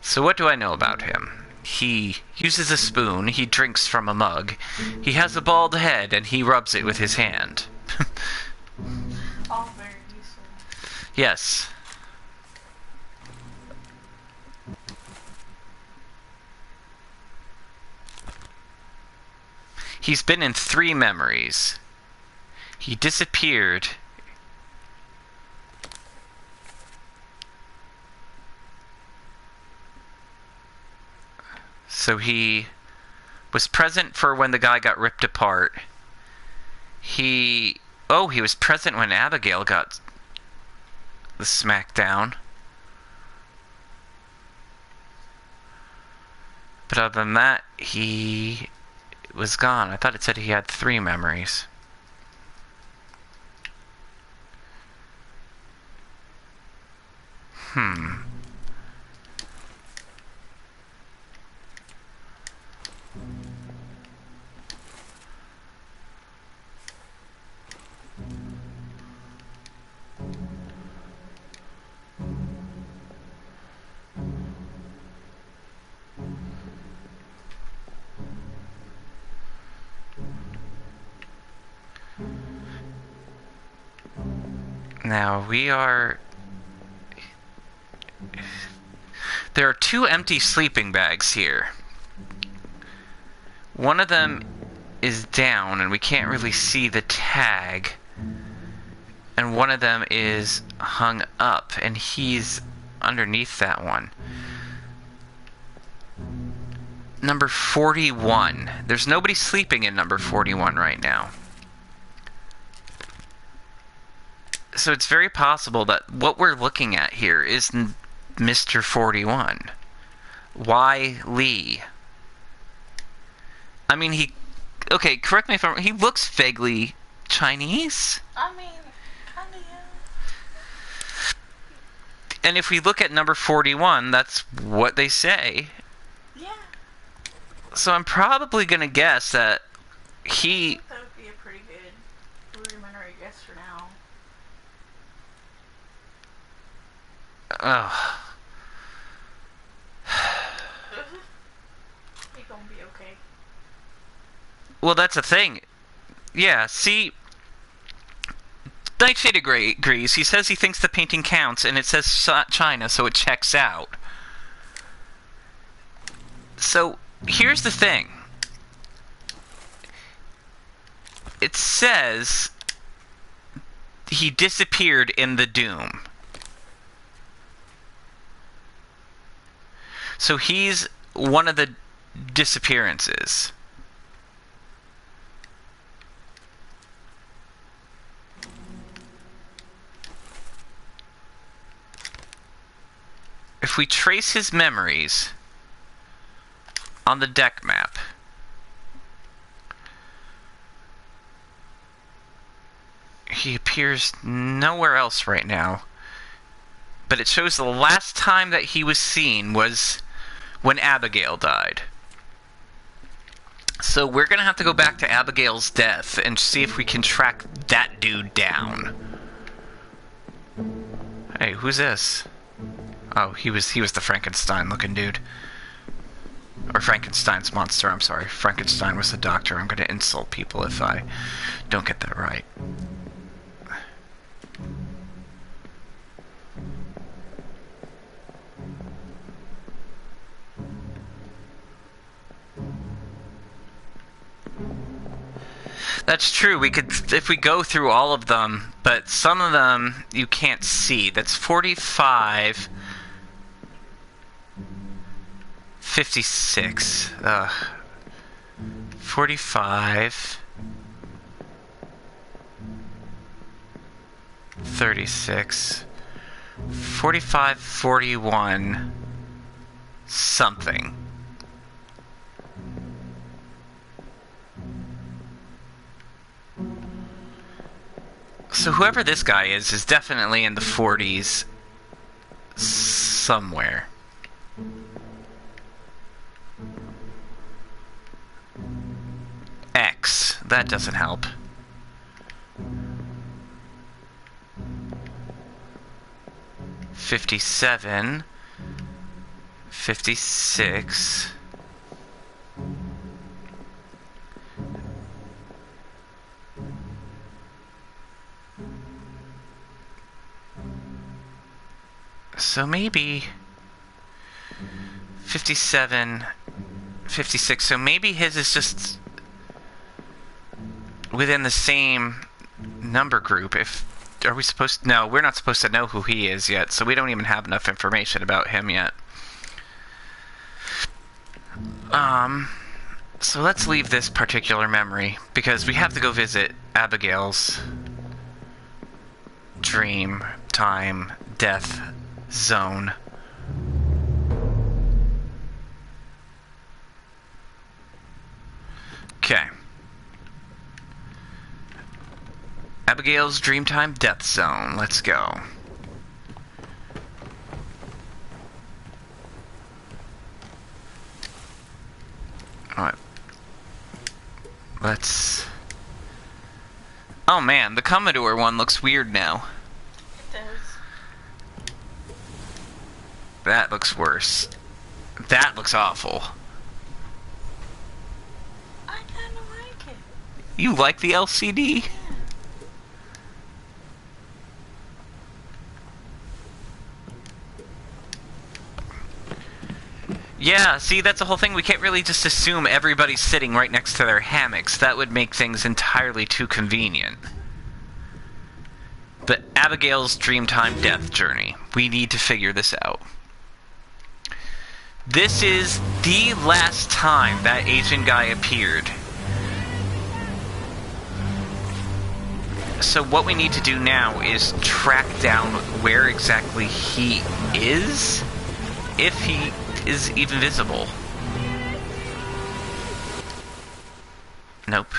So what do I know about him? He uses a spoon, he drinks from a mug, he has a bald head, and he rubs it with his hand. All very useful. Yes. He's been in 3 memories. He disappeared. So he was present for when the guy got ripped apart. He was present when Abigail got the smackdown. But other than that, he was gone. I thought it said he had 3 memories. Now, there are 2 empty sleeping bags here. One of them is down, and we can't really see the tag. And one of them is hung up, and he's underneath that one. Number 41. There's nobody sleeping in number 41 right now. So it's very possible that what we're looking at here is Mr. 41. Why Lee? I mean, okay, correct me if I'm wrong, he looks vaguely Chinese? I mean, kinda, yeah. And if we look at number 41, that's what they say. Yeah. So I'm probably gonna guess that I think that would be a pretty good rudimentary guess for now. Ugh. You're gonna be okay. Well, that's the thing. Yeah, see, Nightshade agrees. He says he thinks the painting counts, and it says China, so it checks out. So, here's the thing. It says he disappeared in the Doom. So he's one of the disappearances. If we trace his memories on the deck map, he appears nowhere else right now. But it shows the last time that he was seen was when Abigail died. So we're going to have to go back to Abigail's death and see if we can track that dude down. Hey, who's this? Oh, he was the Frankenstein-looking dude. Or Frankenstein's monster, I'm sorry. Frankenstein was the doctor. I'm going to insult people if I don't get that right. That's true. We could, if we go through all of them, but some of them you can't see. That's 45, 56, 45, 36, 45, 41, something. So whoever this guy is definitely in the 40s somewhere. X. That doesn't help. $57. $56. So maybe 57, 56. So maybe his is just within the same number group. Are we supposed to? No, we're not supposed to know who he is yet, so we don't even have enough information about him yet. So let's leave this particular memory, because we have to go visit Abigail's dream, time, death zone. Okay. Abigail's Dreamtime Death Zone. Let's go. Alright. Let's... Oh man, the Commodore one looks weird now. It does. That looks worse. That looks awful. I kind of like it. You like the LCD? Yeah, see, that's the whole thing. We can't really just assume everybody's sitting right next to their hammocks. That would make things entirely too convenient. But Abigail's Dreamtime Death Journey. We need to figure this out. This is the last time that Asian guy appeared. So what we need to do now is track down where exactly he is, if he is even visible. Nope.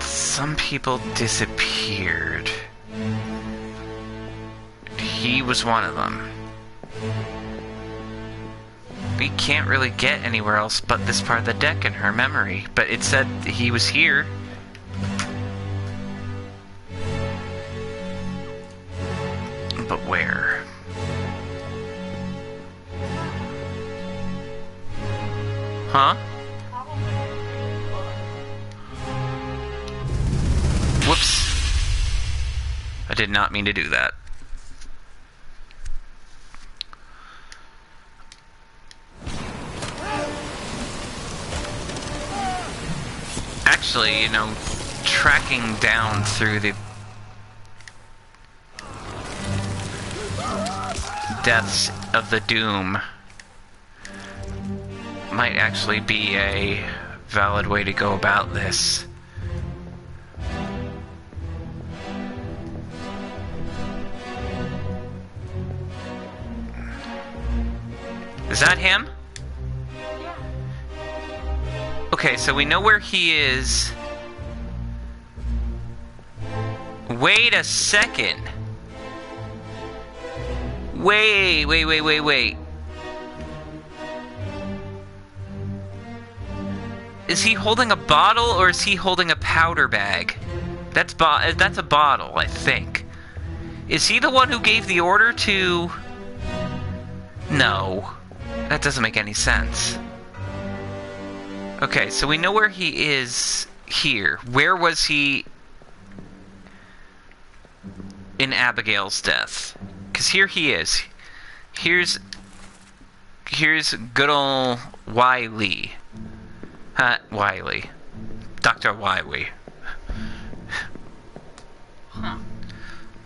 Some people disappeared. He was one of them. We can't really get anywhere else but this part of the deck in her memory, but it said he was here. But where? Huh? Whoops. I did not mean to do that. actually, you know, tracking down through the deaths of the Doom might actually be a valid way to go about this. Is that him? Yeah. Okay, so we know where he is. Wait a second. Wait. Is he holding a bottle or is he holding a powder bag? That's a bottle, I think. Is he the one who gave the order to... No. That doesn't make any sense. Okay, so we know where he is here. Where was he in Abigail's death? Because here he is. Here's good ol' Wiley. Wiley. Dr. Wiley.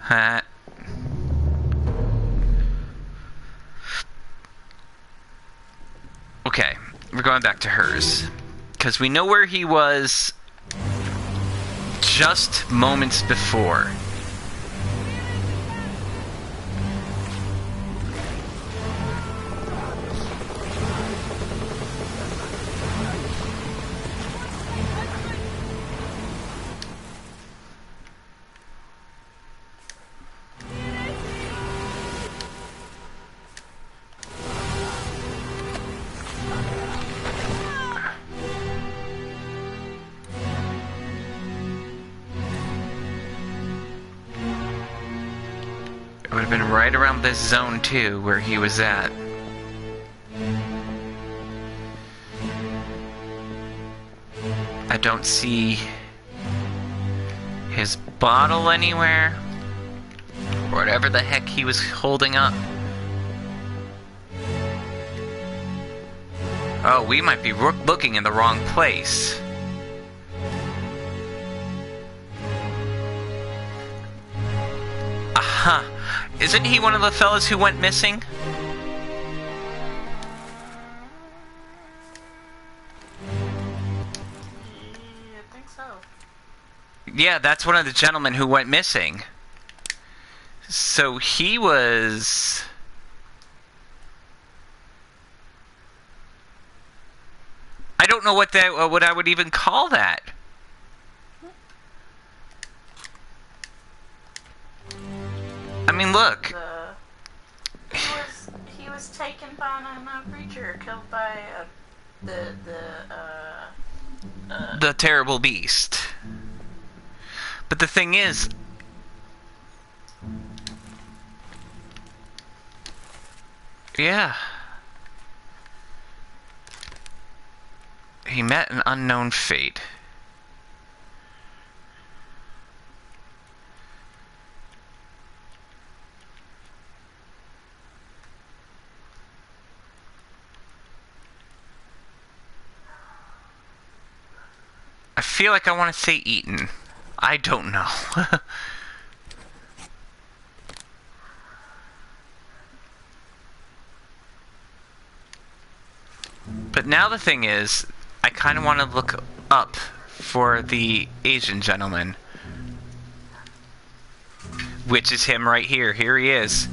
Huh. Okay, we're going back to hers. Because we know where he was just moments before. It would have been right around this zone too, where he was at. I don't see his bottle anywhere. Whatever the heck he was holding up. Oh, we might be looking in the wrong place. Aha! Isn't he one of the fellas who went missing? I think so. Yeah, that's one of the gentlemen who went missing. So he was... I don't know what I would even call that. I mean, look. He was taken by a creature, killed by the terrible beast. But the thing is, yeah, he met an unknown fate. I feel like I want to say Eaton. I don't know. But now the thing is, I kind of want to look up for the Asian gentleman. Which is him right here. Here he is.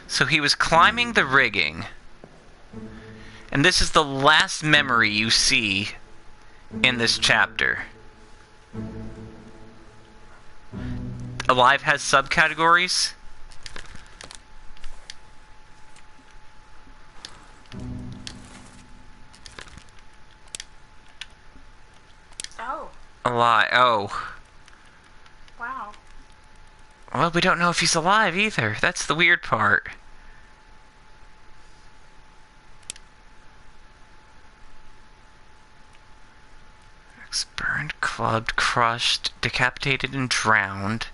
So he was climbing the rigging. And this is the last memory you see in this chapter. Alive has subcategories. Oh. Alive. Oh. Wow. Well, we don't know if he's alive either. That's the weird part. Burned, clubbed, crushed, decapitated, and drowned.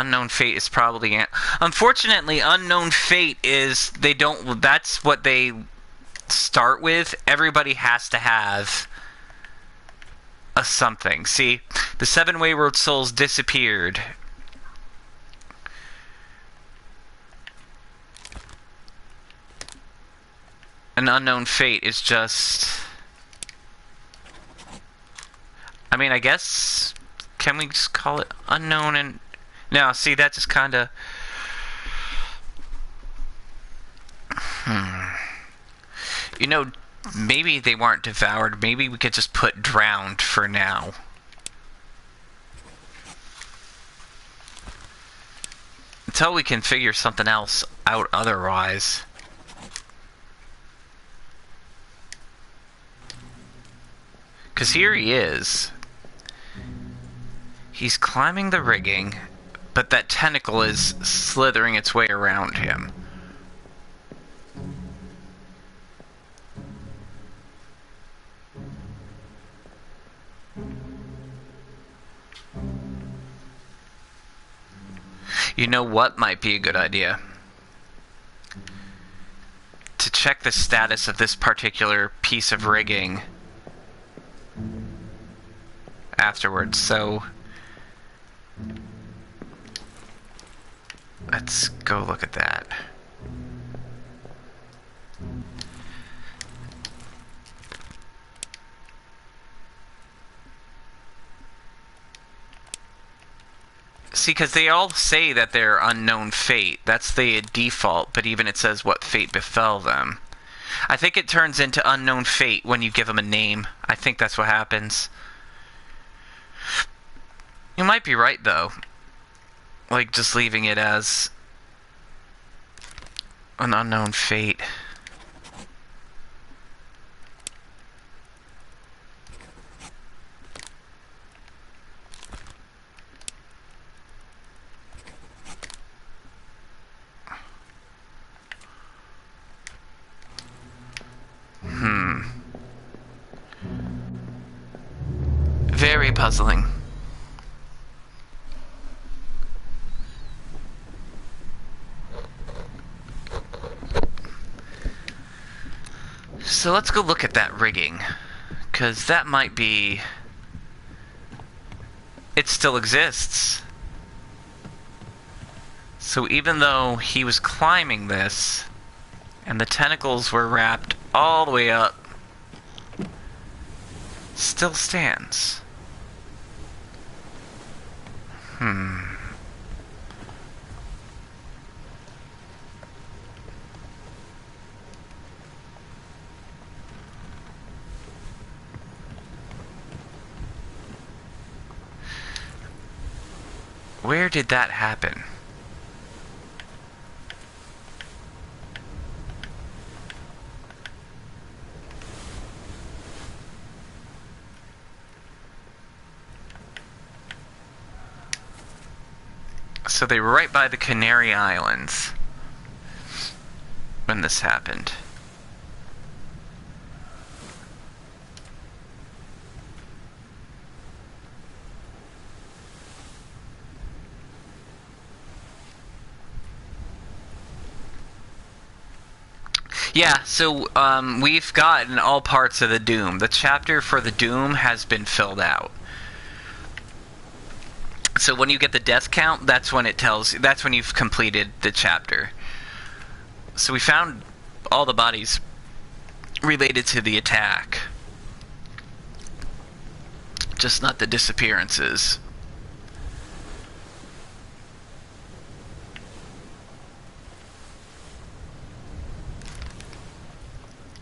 Unknown Fate is probably... Unfortunately, Unknown Fate is... They don't... That's what they start with. Everybody has to have a something. See, the 7 Wayward Souls disappeared. An Unknown Fate is just... I mean, I guess... Can we just call it unknown and... No, see, that just kind of... You know, maybe they weren't devoured. Maybe we could just put drowned for now. Until we can figure something else out otherwise. Because here he is. He's climbing the rigging, but that tentacle is slithering its way around him. You know what might be a good idea? To check the status of this particular piece of rigging afterwards, so... Let's go look at that. See, because they all say that they're unknown fate. That's the default, but even it says what fate befell them. I think it turns into unknown fate when you give them a name. I think that's what happens. You might be right, though. Like, just leaving it as an unknown fate. Very puzzling. So let's go look at that rigging, because that might be... It still exists. So even though he was climbing this, and the tentacles were wrapped all the way up, still stands. Where did that happen? So they were right by the Canary Islands when this happened. Yeah, so we've gotten all parts of the Doom. The chapter for the Doom has been filled out. So when you get the death count, that's when it tells you, that's when you've completed the chapter. So we found all the bodies related to the attack. Just not the disappearances.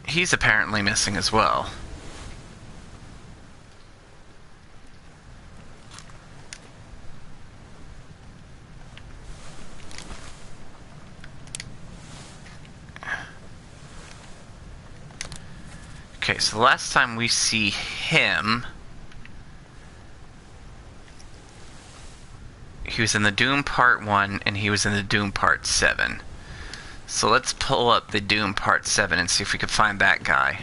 He's apparently missing as well. Okay, so the last time we see him, he was in the Doom Part 1 and he was in the Doom Part 7. So let's pull up the Doom Part 7 and see if we can find that guy.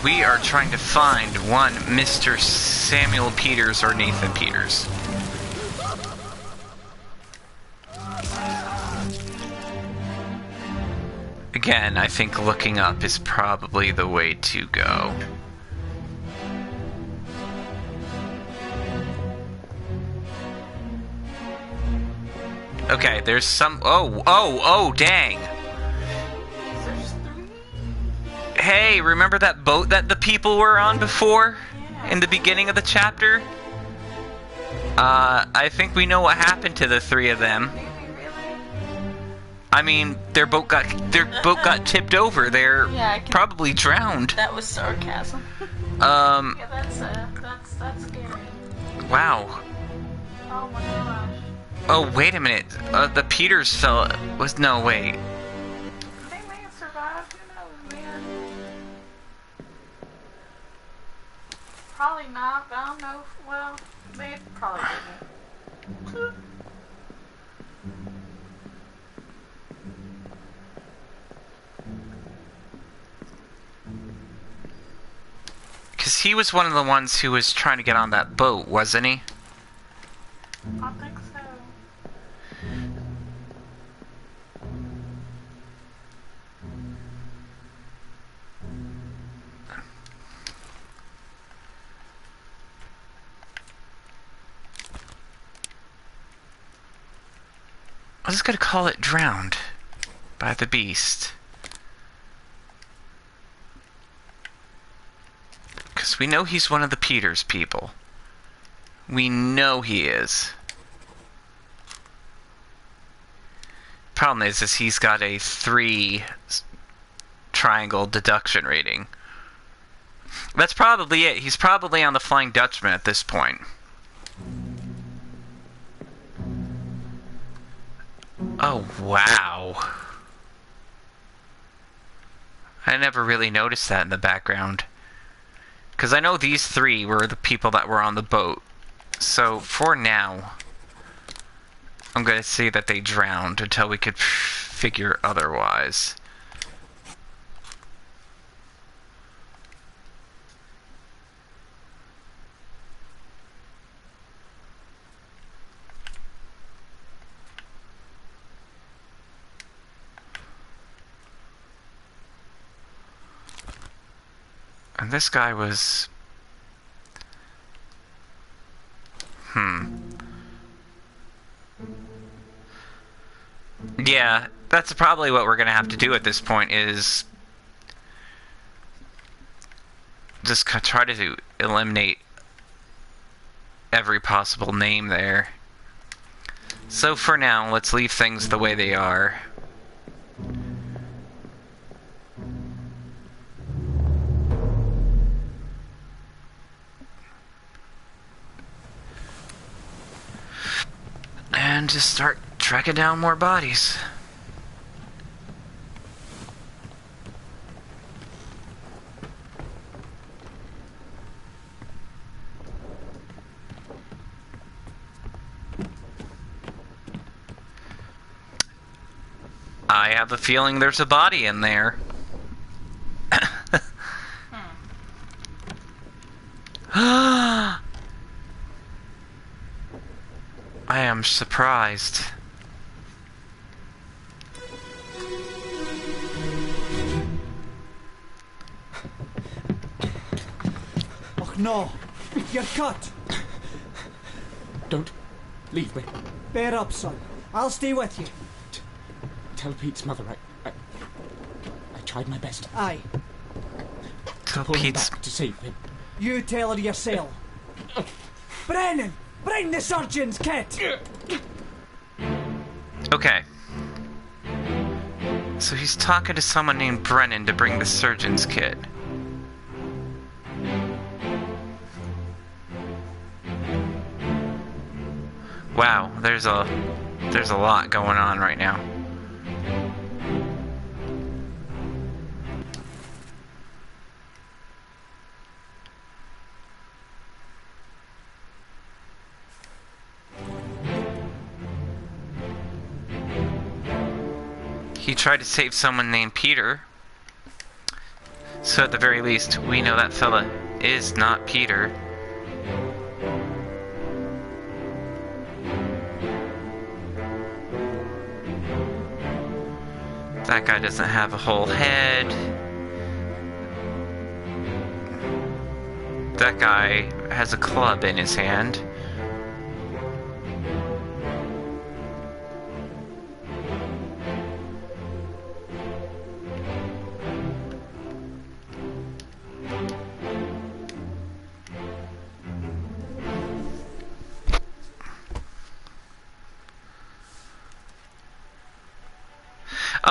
We are trying to find one Mr. Samuel Peters or Nathan Peters. Again, I think looking up is probably the way to go. Okay, there's some... Oh, dang! There's 3? Hey, remember that boat that the people were on before? Yeah. In the beginning of the chapter? I think we know what happened to the 3 of them. Maybe really? I mean, their boat got tipped over. They're Yeah, I can- probably drowned. That was sarcasm. Yeah, that's scary. Wow. Oh my gosh. Oh, wait a minute. The Peters fell... No, wait. They may have survived. Who knows, man? Probably not, but I don't know. Well, they probably didn't. Because he was one of the ones who was trying to get on that boat, wasn't he? I think so. I was gonna call it drowned by the beast. Because we know he's one of the Peters people. We know he is. Problem is he's got a 3 triangle deduction rating. That's probably it. He's probably on the Flying Dutchman at this point. Oh, wow. I never really noticed that in the background. Because I know these 3 were the people that were on the boat. So, for now, I'm going to say that they drowned until we could figure otherwise. And this guy was... Yeah, that's probably what we're gonna have to do at this point, is... just try to eliminate every possible name there. So for now, let's leave things the way they are. And just start tracking down more bodies. I have a feeling there's a body in there. I am surprised. Oh no! You're cut! Don't leave me. Bear up, son. I'll stay with you. Tell Pete's mother I tried my best. Aye. Tell Pull him Pete's... back to save him. You tell her yourself. Brennan! Bring the surgeon's kit! Okay. So he's talking to someone named Brennan to bring the surgeon's kit. Wow, there's a lot going on right now. He tried to save someone named Peter. So at the very least, we know that fella is not Peter. That guy doesn't have a whole head. That guy has a club in his hand.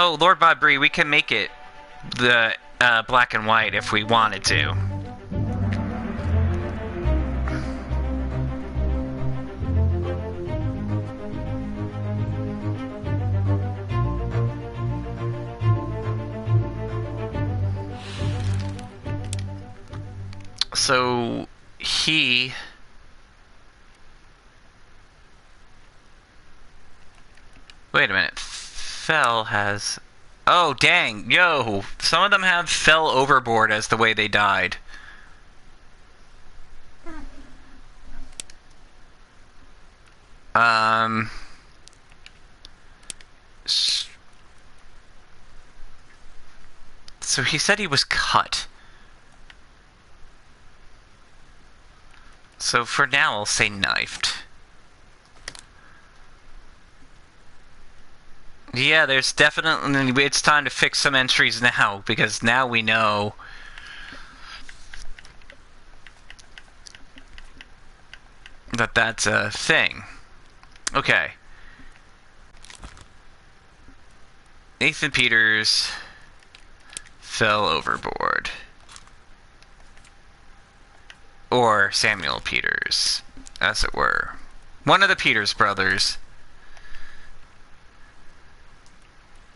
Oh, Lord Bodbree, we can make it the black and white if we wanted to. So, he... Wait a minute. Fell has... Oh, dang. Yo! Some of them have fell overboard as the way they died. So he said he was cut. So for now, I'll say knifed. Yeah, there's definitely... It's time to fix some entries now, because now we know... that that's a thing. Okay. Nathan Peters fell overboard. Or Samuel Peters, as it were. One of the Peters brothers.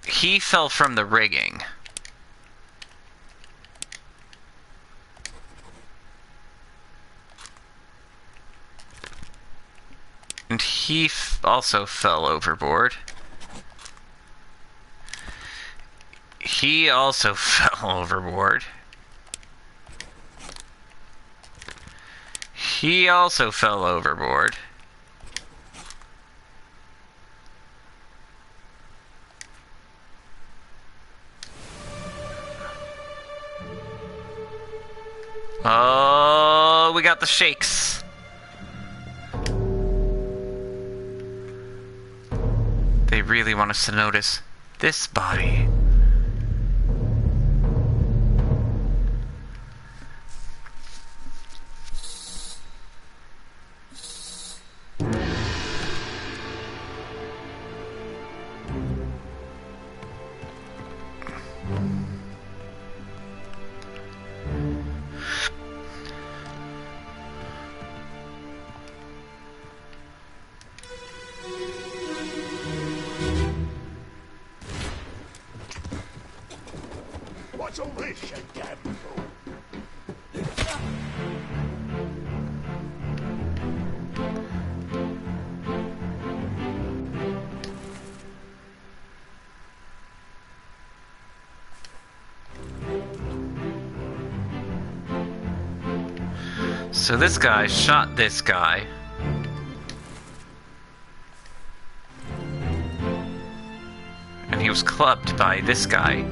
He fell from the rigging. And he also fell overboard. He also fell overboard. He also fell overboard. Oh, we got the shakes. They really want us to notice this body. What's all this, you damn fool? So this guy shot this guy. And he was clubbed by this guy.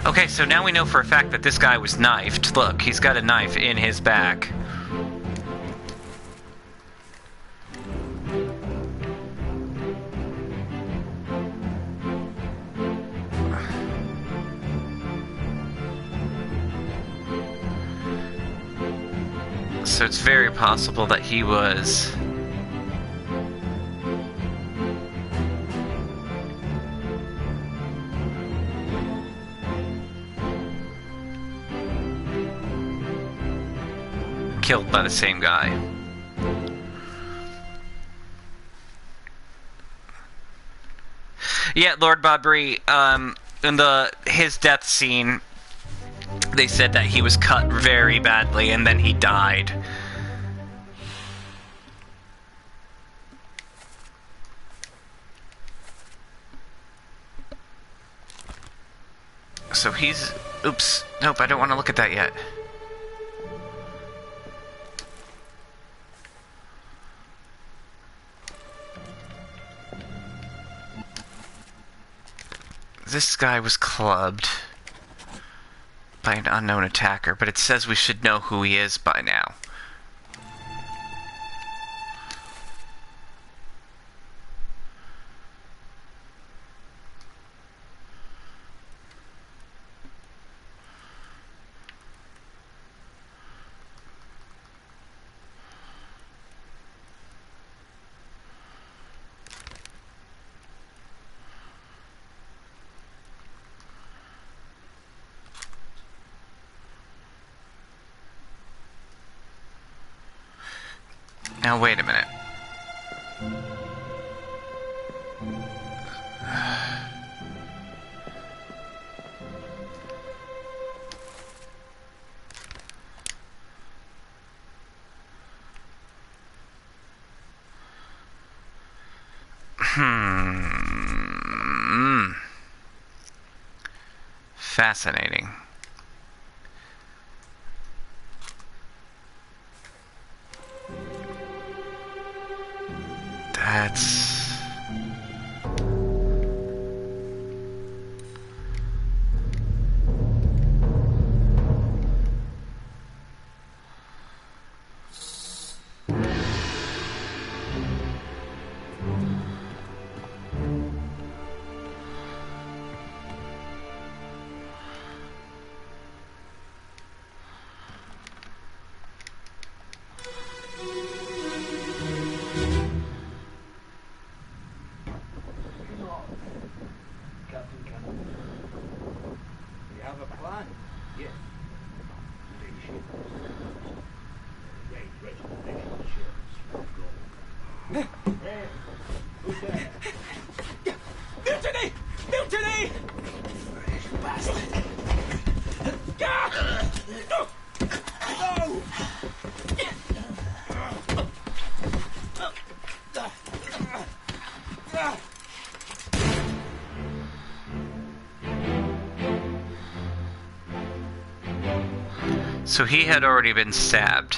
Okay, so now we know for a fact that this guy was knifed. Look, he's got a knife in his back. So it's very possible that he was... killed by the same guy. Yeah, Lord Bodbree, in his death scene, they said that he was cut very badly and then he died. So he's... Oops. Nope, I don't want to look at that yet. This guy was clubbed by an unknown attacker, but it says we should know who he is by now. Now, wait a minute. Fascinating. That's... Captain Campbell. We have a plan? Yes. Big ship. Great regimentation ships. Go. Hey, who's there? Mutiny! Mutiny! Fresh bastard. No! So he had already been stabbed.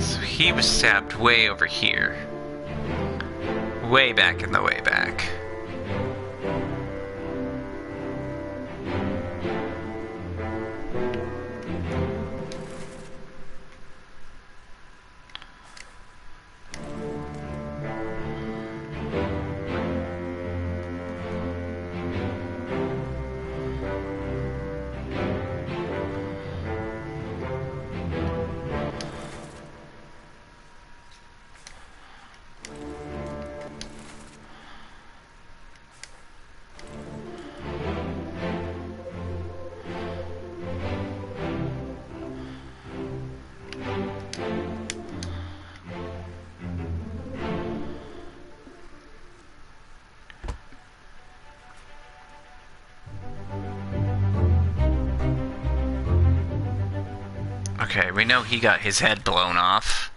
So he was stabbed way over here. Way back in the way back. Okay, we know he got his head blown off.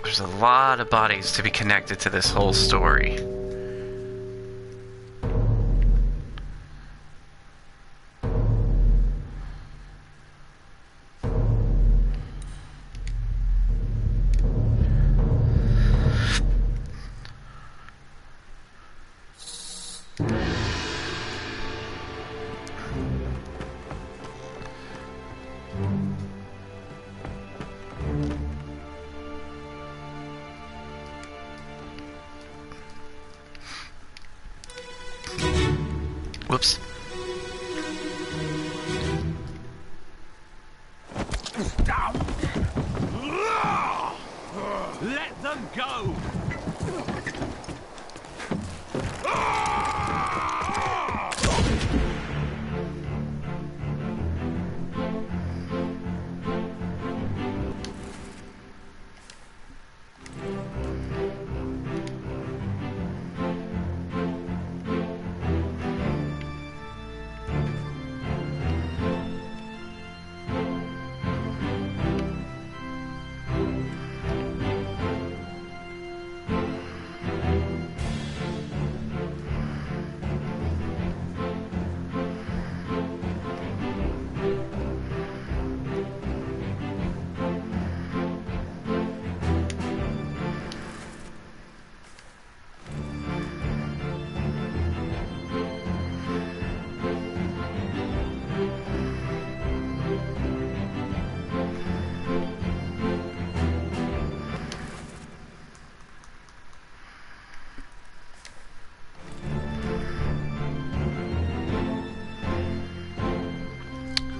There's a lot of bodies to be connected to this whole story. Whoops. Let them go!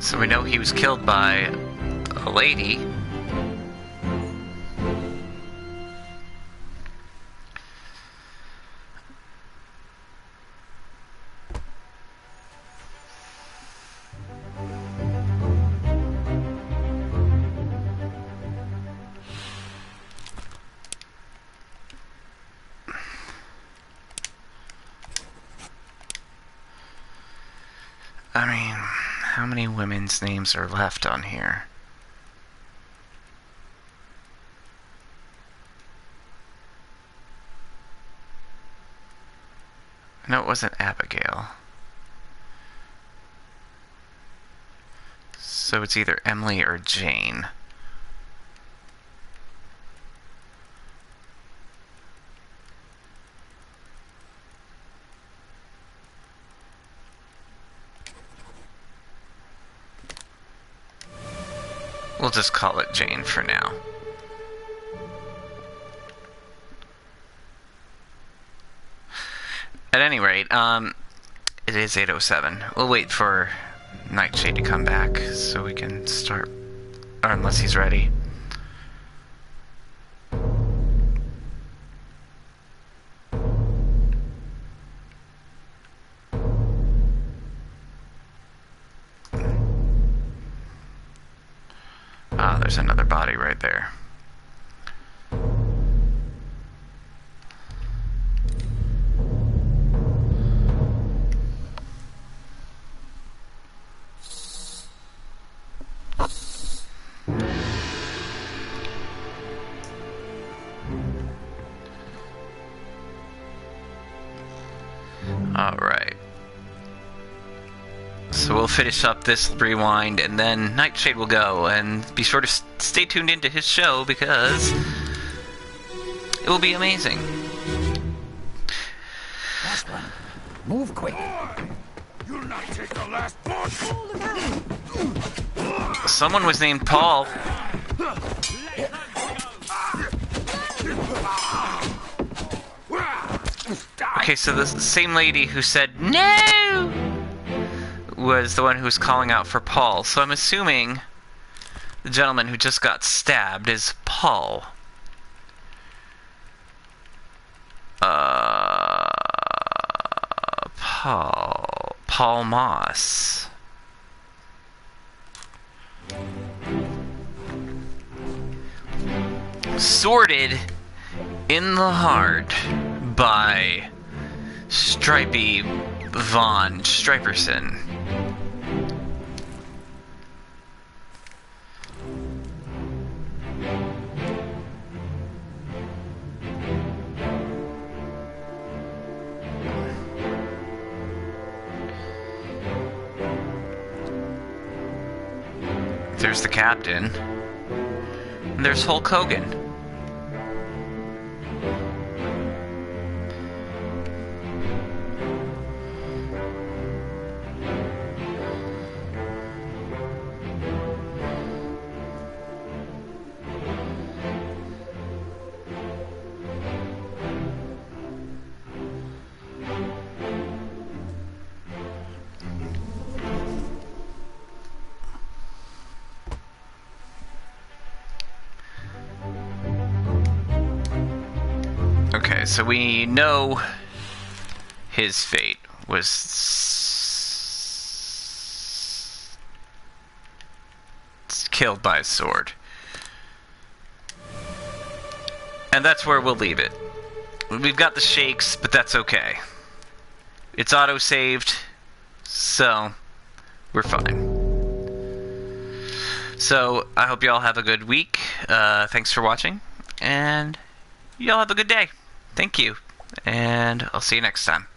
So we know he was killed by a lady. I mean, how many women's names are left on here? No, it wasn't Abigail. So it's either Emily or Jane. We'll just call it Jane for now. At any rate, it is 8:07. We'll wait for Nightshade to come back so we can start, or unless he's ready. Ah, there's another body right there. Alright. So we'll finish up this rewind, and then Nightshade will go, and be sure to stay tuned into his show, because it will be amazing. Last one. Move quick. You'll not take the last punch! Someone was named Paul. Okay, so the same lady who said no was the one who was calling out for Paul. So I'm assuming the gentleman who just got stabbed is Paul. Paul Moss. Sorted in the Heart by Stripey Von Striperson. There's the captain. And there's Hulk Hogan. Okay, so we know his fate was killed by a sword. And that's where we'll leave it. We've got the shakes, but that's okay. It's auto-saved, so we're fine. So, I hope y'all have a good week. Thanks for watching, and y'all have a good day. Thank you, and I'll see you next time.